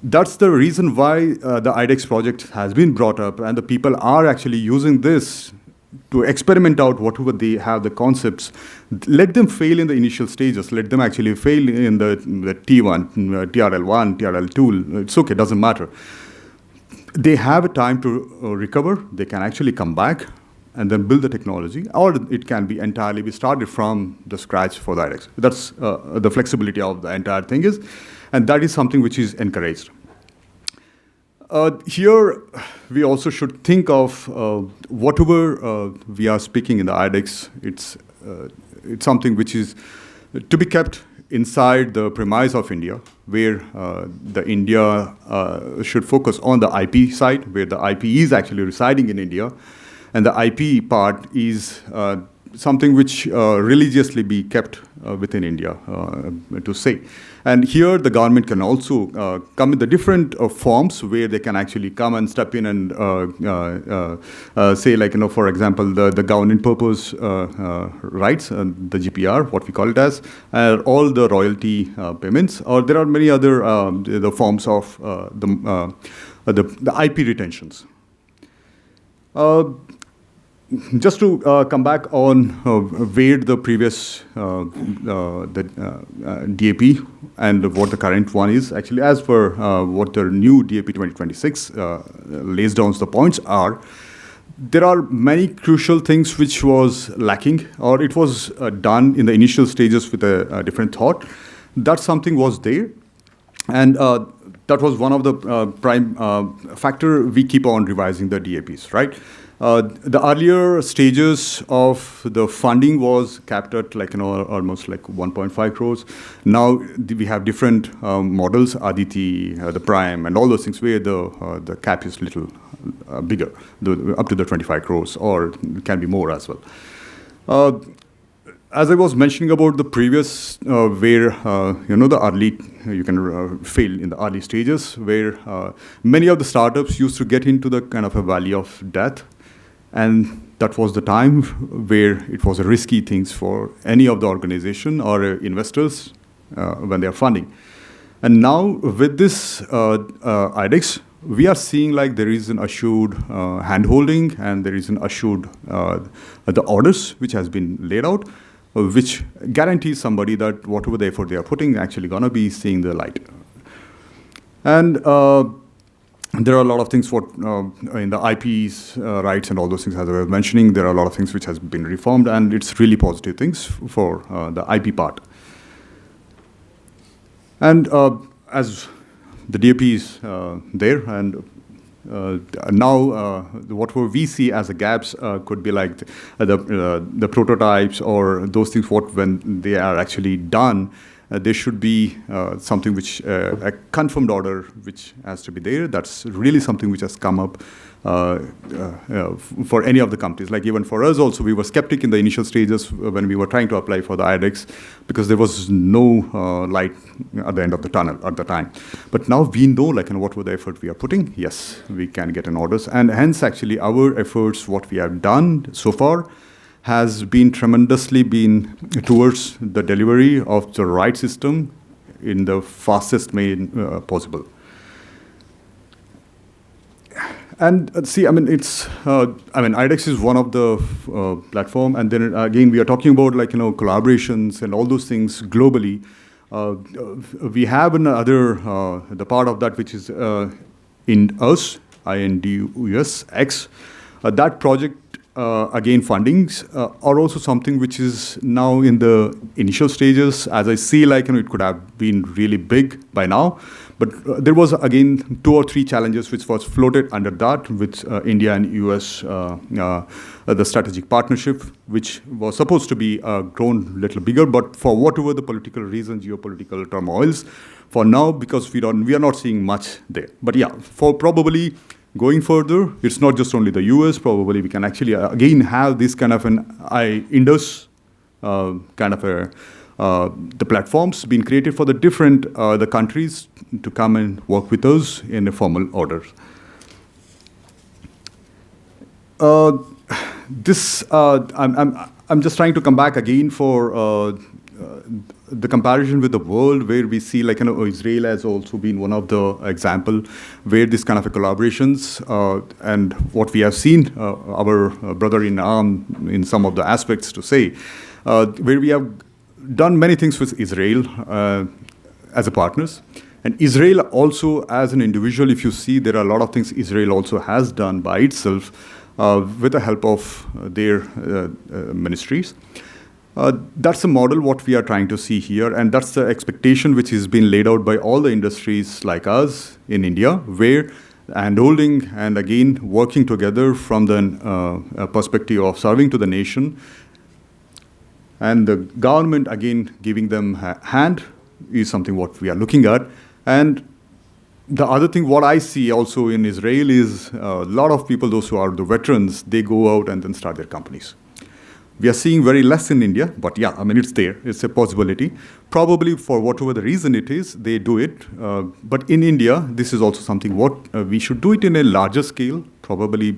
That's the reason why the iDEX project has been brought up, and the people are actually using this to experiment out whatever they have, the concepts. Let them fail in the initial stages. Let them actually fail in the T1, TRL1, TRL2. It's okay, doesn't matter. They have a time to recover. They can actually come back, and then build the technology, or it can be entirely be started from the scratch for the iDEX. That's the flexibility of the entire thing is, and that is something which is encouraged. Here, we also should think of whatever we are speaking in the iDEX, it's something which is to be kept inside the premise of India, where the India should focus on the IP side, where the IP is actually residing in India, and the IP part is something which religiously be kept within India, to say. And here the government can also come in the different forms where they can actually come and step in and say, like, for example, the government purpose rights, the GPR, what we call it as, all the royalty payments, or there are many other the forms of the IP retentions. Just to come back on where the previous DAP and what the current one is, actually, as per what the new DAP 2026 lays down the points are, there are many crucial things which was lacking, or it was done in the initial stages with a different thought. That something was there, and that was one of the prime factor we keep on revising the DAPs, right? The earlier stages of the funding was capped at almost like 1.5 crores. Now we have different models, Aditi, the Prime, and all those things where the cap is little bigger, up to the 25 crores, or it can be more as well. As I was mentioning about the previous, where the early, you can fail in the early stages, where many of the startups used to get into the kind of a valley of death. And that was the time where it was a risky things for any of the organization or investors when they are funding. And now with this iDEX, we are seeing like there is an assured hand-holding, and there is an assured the orders which has been laid out, which guarantees somebody that whatever the effort they are putting actually gonna be seeing the light. And there are a lot of things for in the IPs rights and all those things, as I was mentioning. There are a lot of things which has been reformed, and it's really positive things for the IP part. And as the DAP is there, and now what we see as the gaps could be like the prototypes or those things. What when they are actually done. There should be something which, a confirmed order which has to be there. That's really something which has come up for any of the companies. Like even for us also, we were skeptic in the initial stages when we were trying to apply for the iDEX, because there was no light at the end of the tunnel at the time. But now we know what were the effort we are putting. Yes, we can get an orders. And hence actually our efforts, what we have done so far, has been tremendously towards the delivery of the right system in the fastest way possible. And see, it's, iDEX is one of the platform, and then again, we are talking about collaborations and all those things globally. We have another, the part of that which is in us, INDUS X, that project. Again, fundings are also something which is now in the initial stages. As I see, it could have been really big by now, but there was again 2 or 3 challenges which was floated under that with India and US, the strategic partnership, which was supposed to be grown a little bigger, but for whatever the political reasons, geopolitical turmoils, for now, because we are not seeing much there. But yeah, for probably. Going further, it's not just only the US, probably we can actually again have this kind of an Indus kind of the platforms being created for the different the countries to come and work with us in a formal order. I'm just trying to come back again for the comparison with the world, where we see Israel has also been one of the example where this kind of a collaborations and what we have seen our brother in arm in some of the aspects to say, where we have done many things with Israel as a partners. And Israel also as an individual, if you see, there are a lot of things Israel also has done by itself with the help of their ministries. That's the model what we are trying to see here, and that's the expectation which has been laid out by all the industries like us in India, where handholding and again working together from the perspective of serving to the nation, and the government again giving them a hand is something what we are looking at. And the other thing what I see also in Israel is a lot of people, those who are the veterans, they go out and then start their companies. We are seeing very less in India, but yeah, I mean, it's there. It's a possibility. Probably for whatever the reason it is, they do it. But in India, this is also something what we should do it in a larger scale. Probably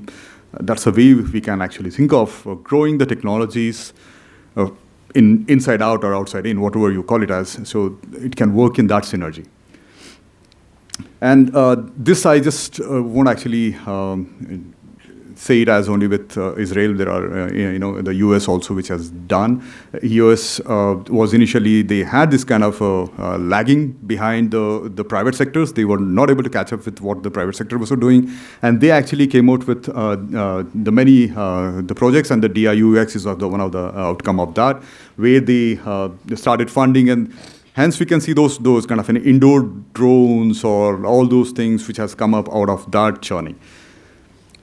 that's a way we can actually think of growing the technologies inside out or outside in, whatever you call it as, so it can work in that synergy. And this I just won't actually say it as only with Israel. There are, the US also, which has done. US was initially, they had this kind of lagging behind the private sectors. They were not able to catch up with what the private sector was doing. And they actually came out with the projects, and the DIUX is one of the outcome of that, where they started funding, and hence we can see those kind of indoor drones or all those things which has come up out of that journey.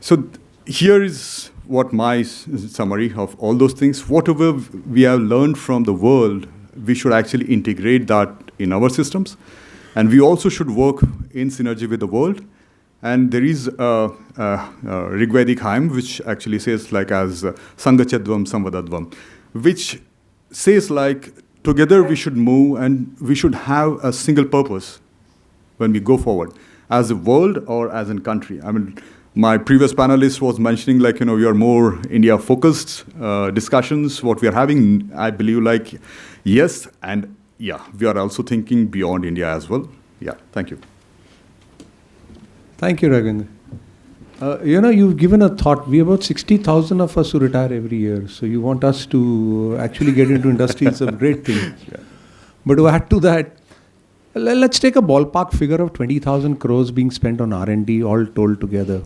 So here is what my summary of all those things. Whatever we have learned from the world, we should actually integrate that in our systems. And we also should work in synergy with the world. And there is a Rigvedic hymn which actually says like as Sangachadvam Samvadadvam, which says like together we should move and we should have a single purpose when we go forward as a world or as a country. I mean, my previous panelist was mentioning like, we are more India-focused discussions, what we are having. I believe like, yes, and yeah, we are also thinking beyond India as well. Yeah, thank you. Thank you, Raghavendra. You've given a thought. We have about 60,000 of us who retire every year. So you want us to actually get into industry. It's a great thing. Yeah. But to add to that, let's take a ballpark figure of 20,000 crores being spent on R&D all told together.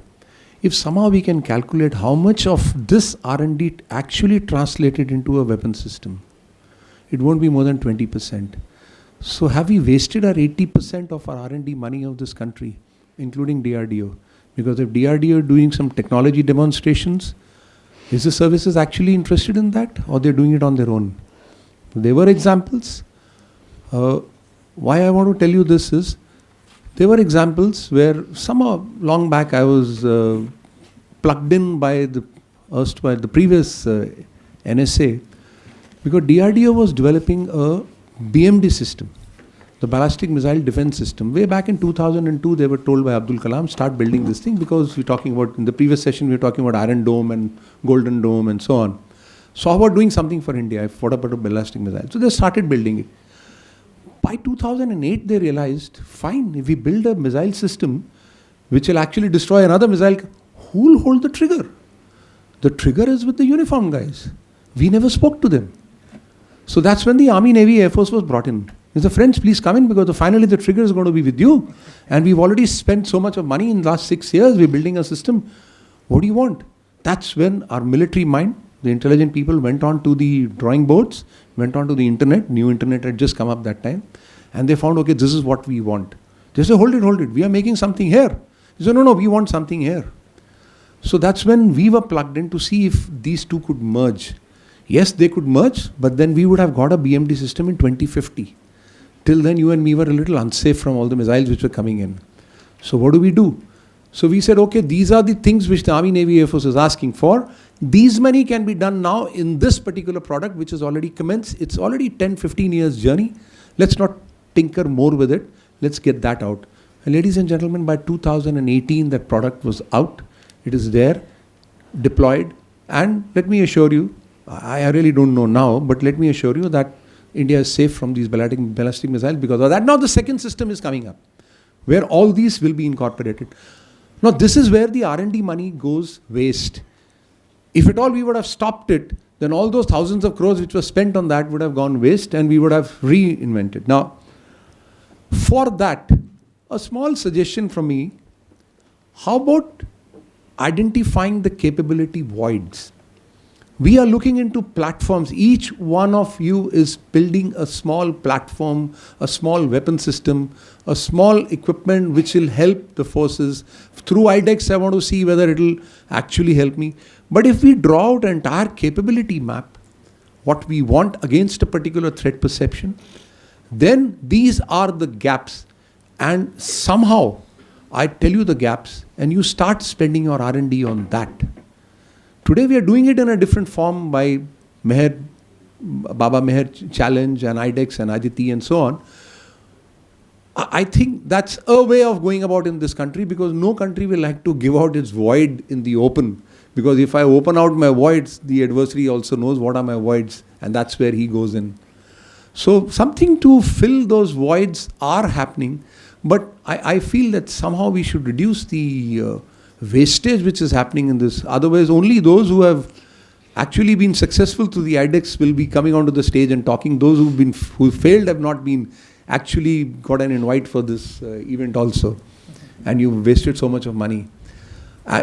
If somehow we can calculate how much of this R&D actually translated into a weapon system, it won't be more than 20%. So have we wasted our 80% of our R&D money of this country, including DRDO? Because if DRDO are doing some technology demonstrations, is the services actually interested in that, or they're doing it on their own? There were examples. Why I want to tell you this is, there were examples where long back I was plugged in by the previous NSA, because DRDO was developing a BMD system, the ballistic missile defense system. Way back in 2002, they were told by Abdul Kalam, start building this thing, because we're talking about, in the previous session, we were talking about Iron Dome and Golden Dome and so on. So how about doing something for India? What about a ballistic missile? So they started building it. By 2008, they realized, fine, if we build a missile system which will actually destroy another missile, who will hold the trigger? The trigger is with the uniformed guys. We never spoke to them. So that's when the Army, Navy, Air Force was brought in. He said, friends, please come in, because finally the trigger is going to be with you. And we've already spent so much of money in the last 6 years. We're building a system. What do you want? That's when our military mind, the intelligent people, went on to the drawing boards, went on to the internet. New internet had just come up that time. And they found, okay, this is what we want. They said, hold it. We are making something here. He said, no, we want something here. So that's when we were plugged in to see if these two could merge. Yes, they could merge, but then we would have got a BMD system in 2050. Till then, you and me were a little unsafe from all the missiles which were coming in. So what do? So we said, okay, these are the things which the Army, Navy, Air Force is asking for. These many can be done now in this particular product, which is already commenced. It's already 10, 15 years journey. Let's not tinker more with it. Let's get that out. And ladies and gentlemen, by 2018, that product was out. It is there, deployed. And let me assure you, I really don't know now, but let me assure you that India is safe from these ballistic missiles because of that. Now the second system is coming up, where all these will be incorporated. Now this is where the R&D money goes waste. If at all we would have stopped it, then all those thousands of crores which were spent on that would have gone waste, and we would have reinvented. Now, for that, a small suggestion from me, how about identifying the capability voids. We are looking into platforms. Each one of you is building a small platform, a small weapon system, a small equipment which will help the forces. Through iDEX, I want to see whether it will actually help me. But if we draw out an entire capability map, what we want against a particular threat perception, then these are the gaps. And somehow, I tell you the gaps, and you start spending your R&D on that. Today we are doing it in a different form by Baba Meher Challenge and iDEX and Aditi and so on. I think that's a way of going about in this country, because no country will like to give out its void in the open. Because if I open out my voids, the adversary also knows what are my voids, and that's where he goes in. So something to fill those voids are happening, but I feel that somehow we should reduce the wastage which is happening in this. Otherwise, only those who have actually been successful through the iDEX will be coming onto the stage and talking. Those who failed have not been actually got an invite for this event also. And you've wasted so much of money.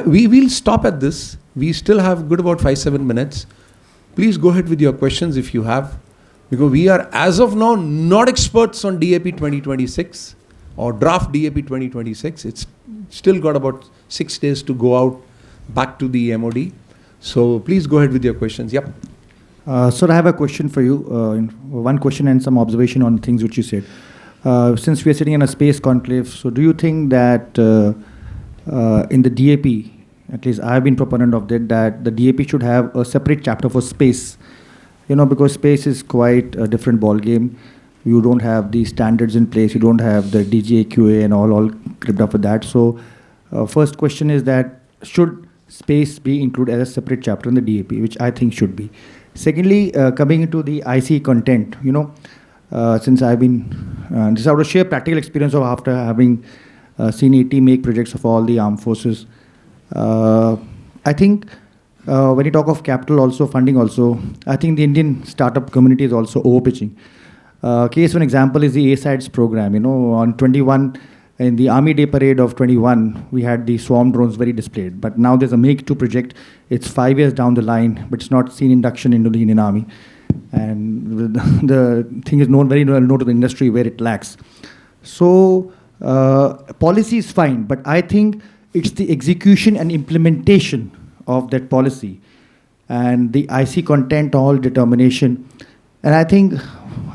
We will stop at this. We still have good about 5-7 minutes. Please go ahead with your questions if you have. Because we are, as of now, not experts on DAP 2026 or draft DAP 2026. It's still got about 6 days to go out back to the MOD. So please go ahead with your questions. Yep. Sir, I have a question for you. One question and some observation on things which you said. Since we are sitting in a space conclave, so do you think that in the DAP, at least I have been proponent of that the DAP should have a separate chapter for space? Because space is quite a different ball game. You don't have the standards in place. You don't have the DGA, QA and all clipped up with that. So first question is that should space be included as a separate chapter in the DAP, which I think should be. Secondly, coming into the IC content, since I've been, this is out of sheer practical experience of after having seen ET make projects of all the armed forces. I think when you talk of capital also, funding also, I think the Indian startup community is also overpitching. Case one example is the ASIDES program. On 21, in the Army Day Parade of 21, we had the swarm drones very displayed. But now there's a Make-2 project. It's 5 years down the line, but it's not seen induction into the Indian Army. And the thing is very well known to the industry where it lacks. So policy is fine, but I think it's the execution and implementation of that policy and the IC content, all determination. And I think,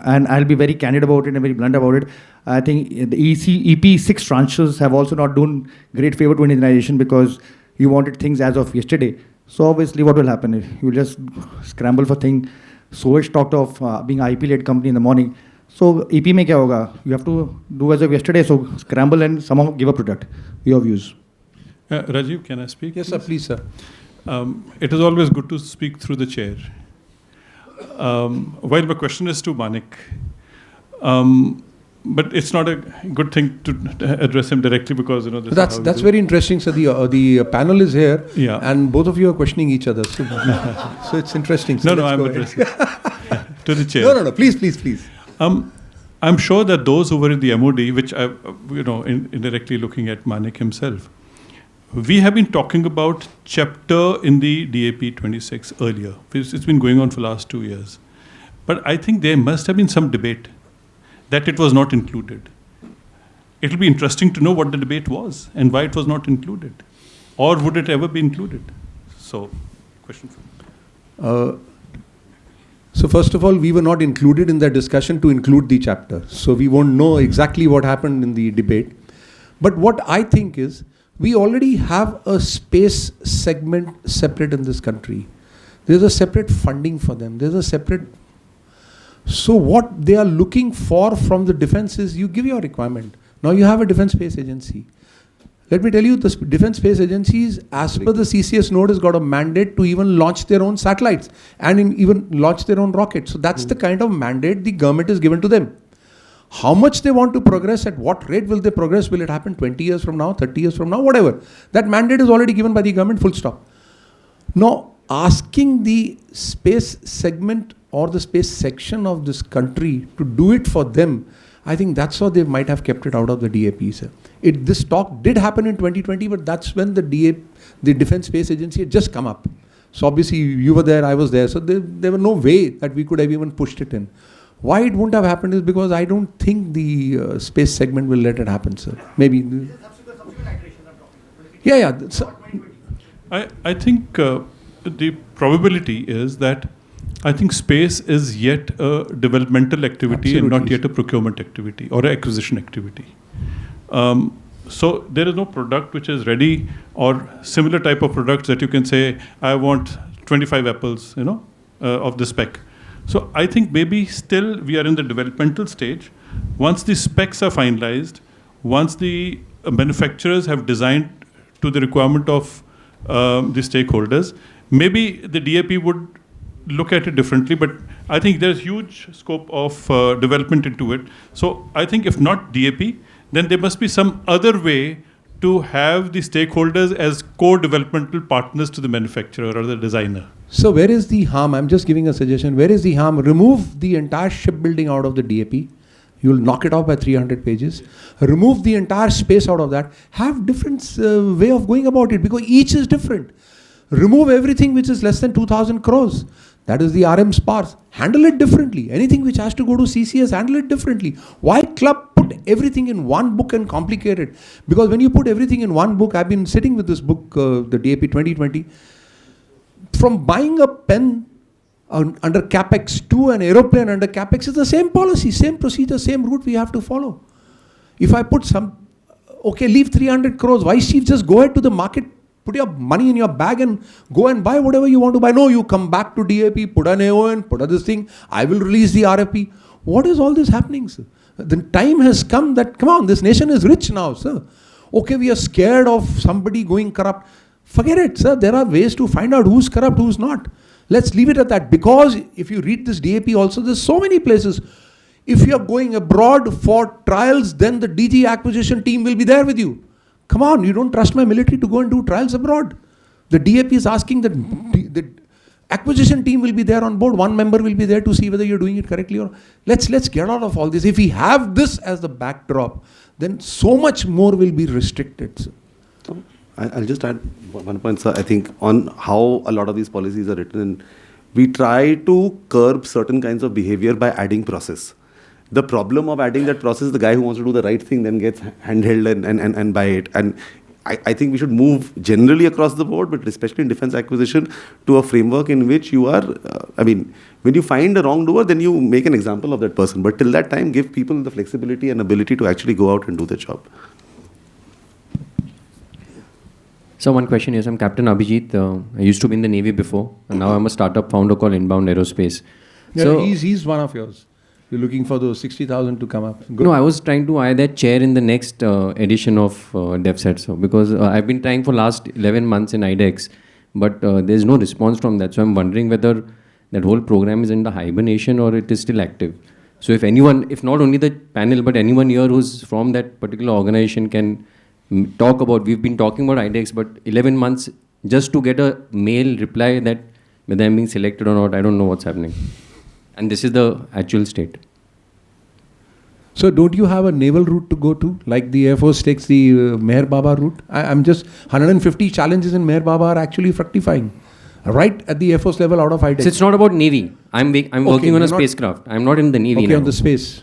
and I'll be very candid about it and very blunt about it, I think the EP 6 tranches have also not done great favor to Indianization because you wanted things as of yesterday. So obviously what will happen? You will just scramble for things. Soesh talked of being IP-led company in the morning. So EP mein kya hoga? You have to do as of yesterday, so scramble and somehow give a product. Your views. Rajeev, can I speak? Yes, sir, please, sir. It is always good to speak through the chair. While my question is to Manik, but it's not a good thing to address him directly because this that's very interesting. So the panel is here, yeah, and both of you are questioning each other. So, so it's interesting. So no, I'm addressing to the chair. No. Please. I'm sure that those who were in the MOD, which I, indirectly looking at Manik himself, we have been talking about chapter in the DAP 26 earlier. It's been going on for the last 2 years. But I think there must have been some debate that it was not included. It'll be interesting to know what the debate was and why it was not included. Or would it ever be included? So, question for you. So first of all, we were not included in that discussion to include the chapter. So we won't know exactly what happened in the debate. But what I think is, we already have a space segment separate in this country. There's a separate funding for them. There's a separate... So what they are looking for from the defense is, you give your requirement. Now you have a defense space agency. Let me tell you, the defense space agencies, as per the CCS node, has got a mandate to even launch their own satellites and even launch their own rockets. So that's the kind of mandate the government is given to them. How much they want to progress, at what rate will they progress? Will it happen 20 years from now, 30 years from now, whatever? That mandate is already given by the government, full stop. Now, asking the space segment or the space section of this country to do it for them, I think that's how they might have kept it out of the DAP, sir. This talk did happen in 2020, but that's when the Defence Space Agency had just come up. So obviously you were there, I was there. So there were no way that we could have even pushed it in. Why it wouldn't have happened is because I don't think the space segment will let it happen, sir. Maybe. Yeah. I think the probability is that I think space is yet a developmental activity and not yet a procurement activity or acquisition activity. So there is no product which is ready or similar type of products that you can say, I want 25 apples, of the spec. So I think maybe still we are in the developmental stage. Once the specs are finalized, once the manufacturers have designed to the requirement of the stakeholders, maybe the DAP would look at it differently, but I think there's huge scope of development into it. So I think if not DAP, then there must be some other way to have the stakeholders as core developmental partners to the manufacturer or the designer. So where is the harm? I'm just giving a suggestion. Where is the harm? Remove the entire shipbuilding out of the DAP. You'll knock it off by 300 pages. Remove the entire space out of that. Have different way of going about it because each is different. Remove everything which is less than 2,000 crores. That is the RM spars. Handle it differently. Anything which has to go to CCS, handle it differently. Why club put everything in one book and complicate it? Because when you put everything in one book, I've been sitting with this book, the DAP 2020, from buying a pen under CapEx to an aeroplane under CapEx is the same policy, same procedure, same route we have to follow. If I put leave 300 crores, Vice Chief, just go ahead to the market, put your money in your bag and go and buy whatever you want to buy. No, you come back to DAP, put an AON, put this thing, I will release the RFP. What is all this happening, sir? The time has come that, come on, this nation is rich now, sir. Okay, we are scared of somebody going corrupt. Forget it, sir. There are ways to find out who's corrupt, who's not. Let's leave it at that. Because if you read this DAP also, there's so many places. If you are going abroad for trials, then the DG acquisition team will be there with you. Come on, you don't trust my military to go and do trials abroad. The DAP is asking that the acquisition team will be there on board. One member will be there to see whether you're doing it correctly or let's get out of all this. If we have this as the backdrop, then so much more will be restricted, sir. I'll just add one point, sir. I think on how a lot of these policies are written, we try to curb certain kinds of behavior by adding process. The problem of adding that process, the guy who wants to do the right thing then gets handheld and by it. And I think we should move generally across the board, but especially in defense acquisition, to a framework in which you are, when you find a wrongdoer, then you make an example of that person. But till that time, give people the flexibility and ability to actually go out and do their job. So one question is, I'm Captain Abhijit. I used to be in the Navy before, and now I'm a startup founder called Inbound Aerospace. Yeah, so he's one of yours. You're looking for those 60,000 to come up. Good. No, I was trying to eye that chair in the next edition of DevSet. So because I've been trying for last 11 months in iDEX, but there's no response from that. So I'm wondering whether that whole program is in the hibernation or it is still active. So if anyone, if not only the panel, but anyone here who's from that particular organization can talk about, we've been talking about iDEX, but 11 months just to get a mail reply that whether I'm being selected or not, I don't know what's happening. And this is the actual state. So don't you have a naval route to go to? Like the Air Force takes the Meher Baba route? I'm just, 150 challenges in Meher Baba are actually fructifying. Right at the Air Force level out of iDEX. So it's not about Navy. I'm working on a spacecraft. I'm not in the Navy now. On the space.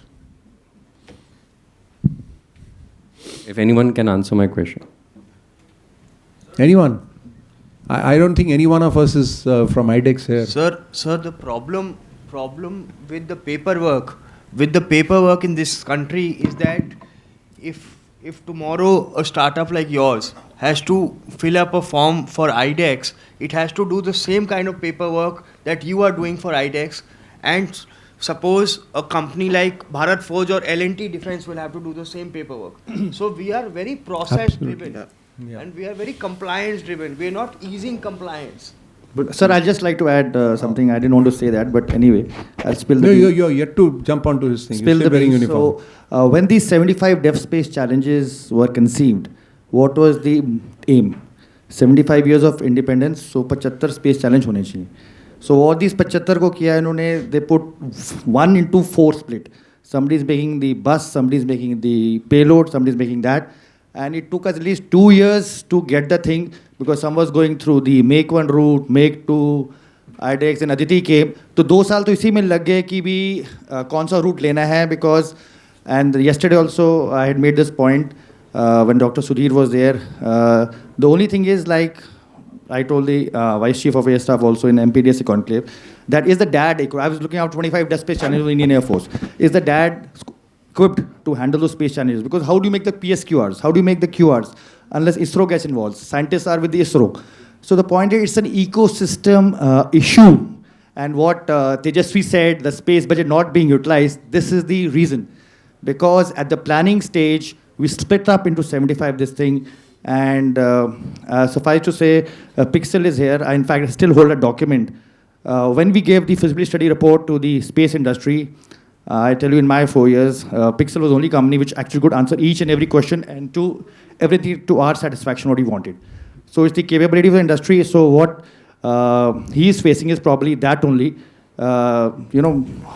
If anyone can answer my question. Anyone? I don't think any one of us is from iDEX here. Sir, the problem with the paperwork in this country is that if tomorrow a startup like yours has to fill up a form for iDEX, it has to do the same kind of paperwork that you are doing for iDEX, and suppose a company like Bharat Forge or L&T Defense will have to do the same paperwork. So we are very process driven and we are very compliance driven. We are not easing compliance. But sir, I'd just like to add something. I didn't want to say that, but anyway, I'll spill the beans. You're yet to jump onto this thing. Spill the beans. So, when these 75 dev space challenges were conceived, what was the aim? 75 years of independence, so 75 space challenge होने चाहिए. So all these 75 को किया इन्होंने, they put 1 into 4 split. Somebody's making the bus, somebody's making the payload, somebody's making that. And it took us at least 2 years to get the thing because some was going through the make one route, make two, iDEX, and Aditi came. So 2 साल तो इसी में लग गए कि भी कौन सा route लेना है because, and yesterday also I had made this point when Dr. Sudhir was there. The only thing is like, I told the Vice Chief of Air Staff also in MPDSA conclave, that is the DAD, I was looking out 25 desk space channels in the Indian Air Force. Is the DAD equipped to handle those space challenges? Because how do you make the PSQRs? How do you make the QRs? Unless ISRO gets involved. Scientists are with the ISRO. So the point is, it's an ecosystem issue. And what Tejaswi said, the space budget not being utilized, this is the reason. Because at the planning stage, we split up into 75 this thing. And suffice to say, Pixel is here. I, in fact, still hold a document. When we gave the feasibility study report to the space industry, I tell you, in my 4 years, Pixel was the only company which actually could answer each and every question and to everything to our satisfaction what we wanted. So it's the capability of the industry. So what he is facing is probably that only,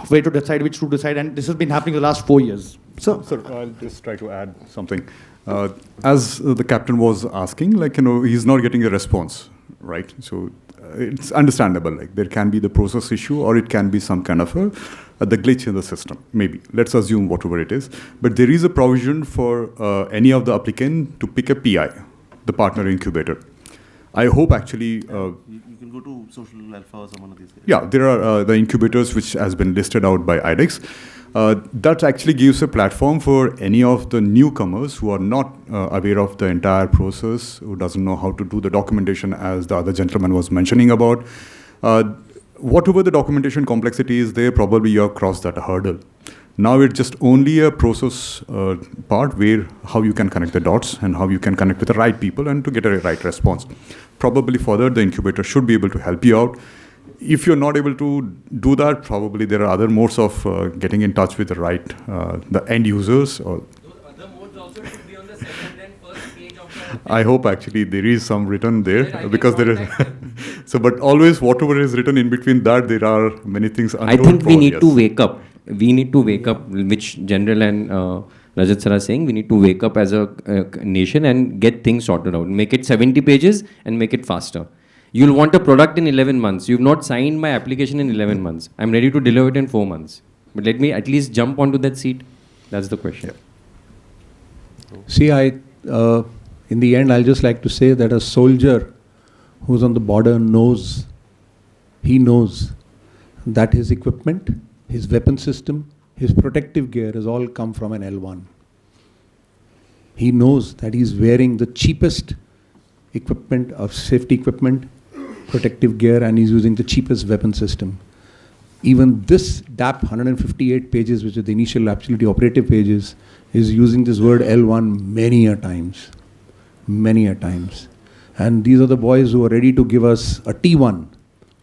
way to decide which to decide. And this has been happening the last 4 years. So, sir, I'll just try to add something. As the captain was asking, he's not getting a response, right? So it's understandable. Like there can be the process issue, or it can be some kind of the glitch in the system. Maybe let's assume whatever it is. But there is a provision for any of the applicant to pick a PI, the partner incubator. I hope actually. You can go to Social Alpha or some one of these guys. Yeah, there are the incubators which has been listed out by iDEX. That actually gives a platform for any of the newcomers who are not aware of the entire process, who doesn't know how to do the documentation, as the other gentleman was mentioning about. Whatever the documentation complexity is there, probably you have crossed that hurdle. Now it's just only a process part where how you can connect the dots and how you can connect with the right people and to get a right response. Probably further, the incubator should be able to help you out. If you're not able to do that, probably there are other modes of getting in touch with the right, the end users. Or Those other modes also should be on the second and first page of the... I hope actually there is some written there because there is. So, but always whatever is written in between that, there are many things untold. I think we need to wake up. We need to wake up, which General and Rajat sir are saying, we need to wake up as a nation and get things sorted out. Make it 70 pages and make it faster. You'll want a product in 11 months. You've not signed my application in 11 months. I'm ready to deliver it in 4 months. But let me at least jump onto that seat. That's the question. Yeah. See, in the end, I'll just like to say that a soldier who's on the border knows, he knows that his equipment, his weapon system, his protective gear has all come from an L1. He knows that he's wearing the cheapest equipment of safety equipment, protective gear, and he's using the cheapest weapon system. Even this DAP 158 pages, which is the initial absolutely operative pages, is using this word L1 many a times. Many a times. And these are the boys who are ready to give us a T1,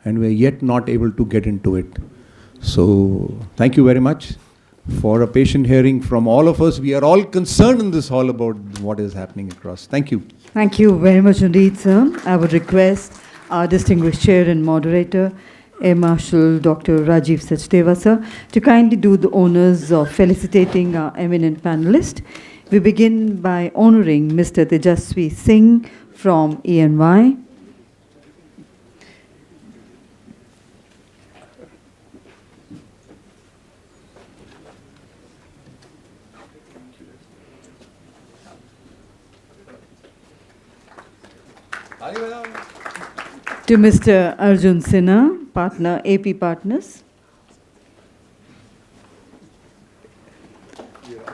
and we're yet not able to get into it. So thank you very much for a patient hearing from all of us. We are all concerned in this hall about what is happening across. Thank you. Thank you very much indeed, sir. I would request our distinguished chair and moderator, Air Marshal Dr. Rajeev Sachdeva, sir, to kindly do the honors of felicitating our eminent panelist. We begin by honoring Mr. Tejaswi Singh from ENY. To Mr. Arjun Sinha, partner, AP Partners.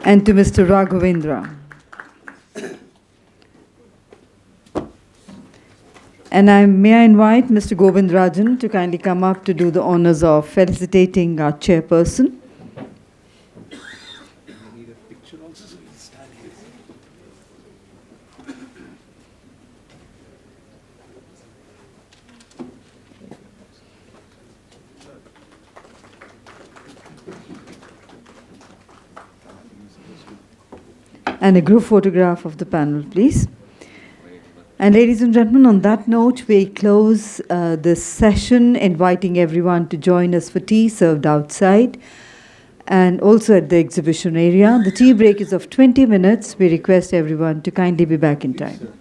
And to Mr. Raghavendra. And may I invite Mr. Govindarajan to kindly come up to do the honors of felicitating our chairperson. And a group photograph of the panel, please. And ladies and gentlemen, on that note, we close this session, inviting everyone to join us for tea served outside. and also at the exhibition area. The tea break is of 20 minutes. We request everyone to kindly be back in time.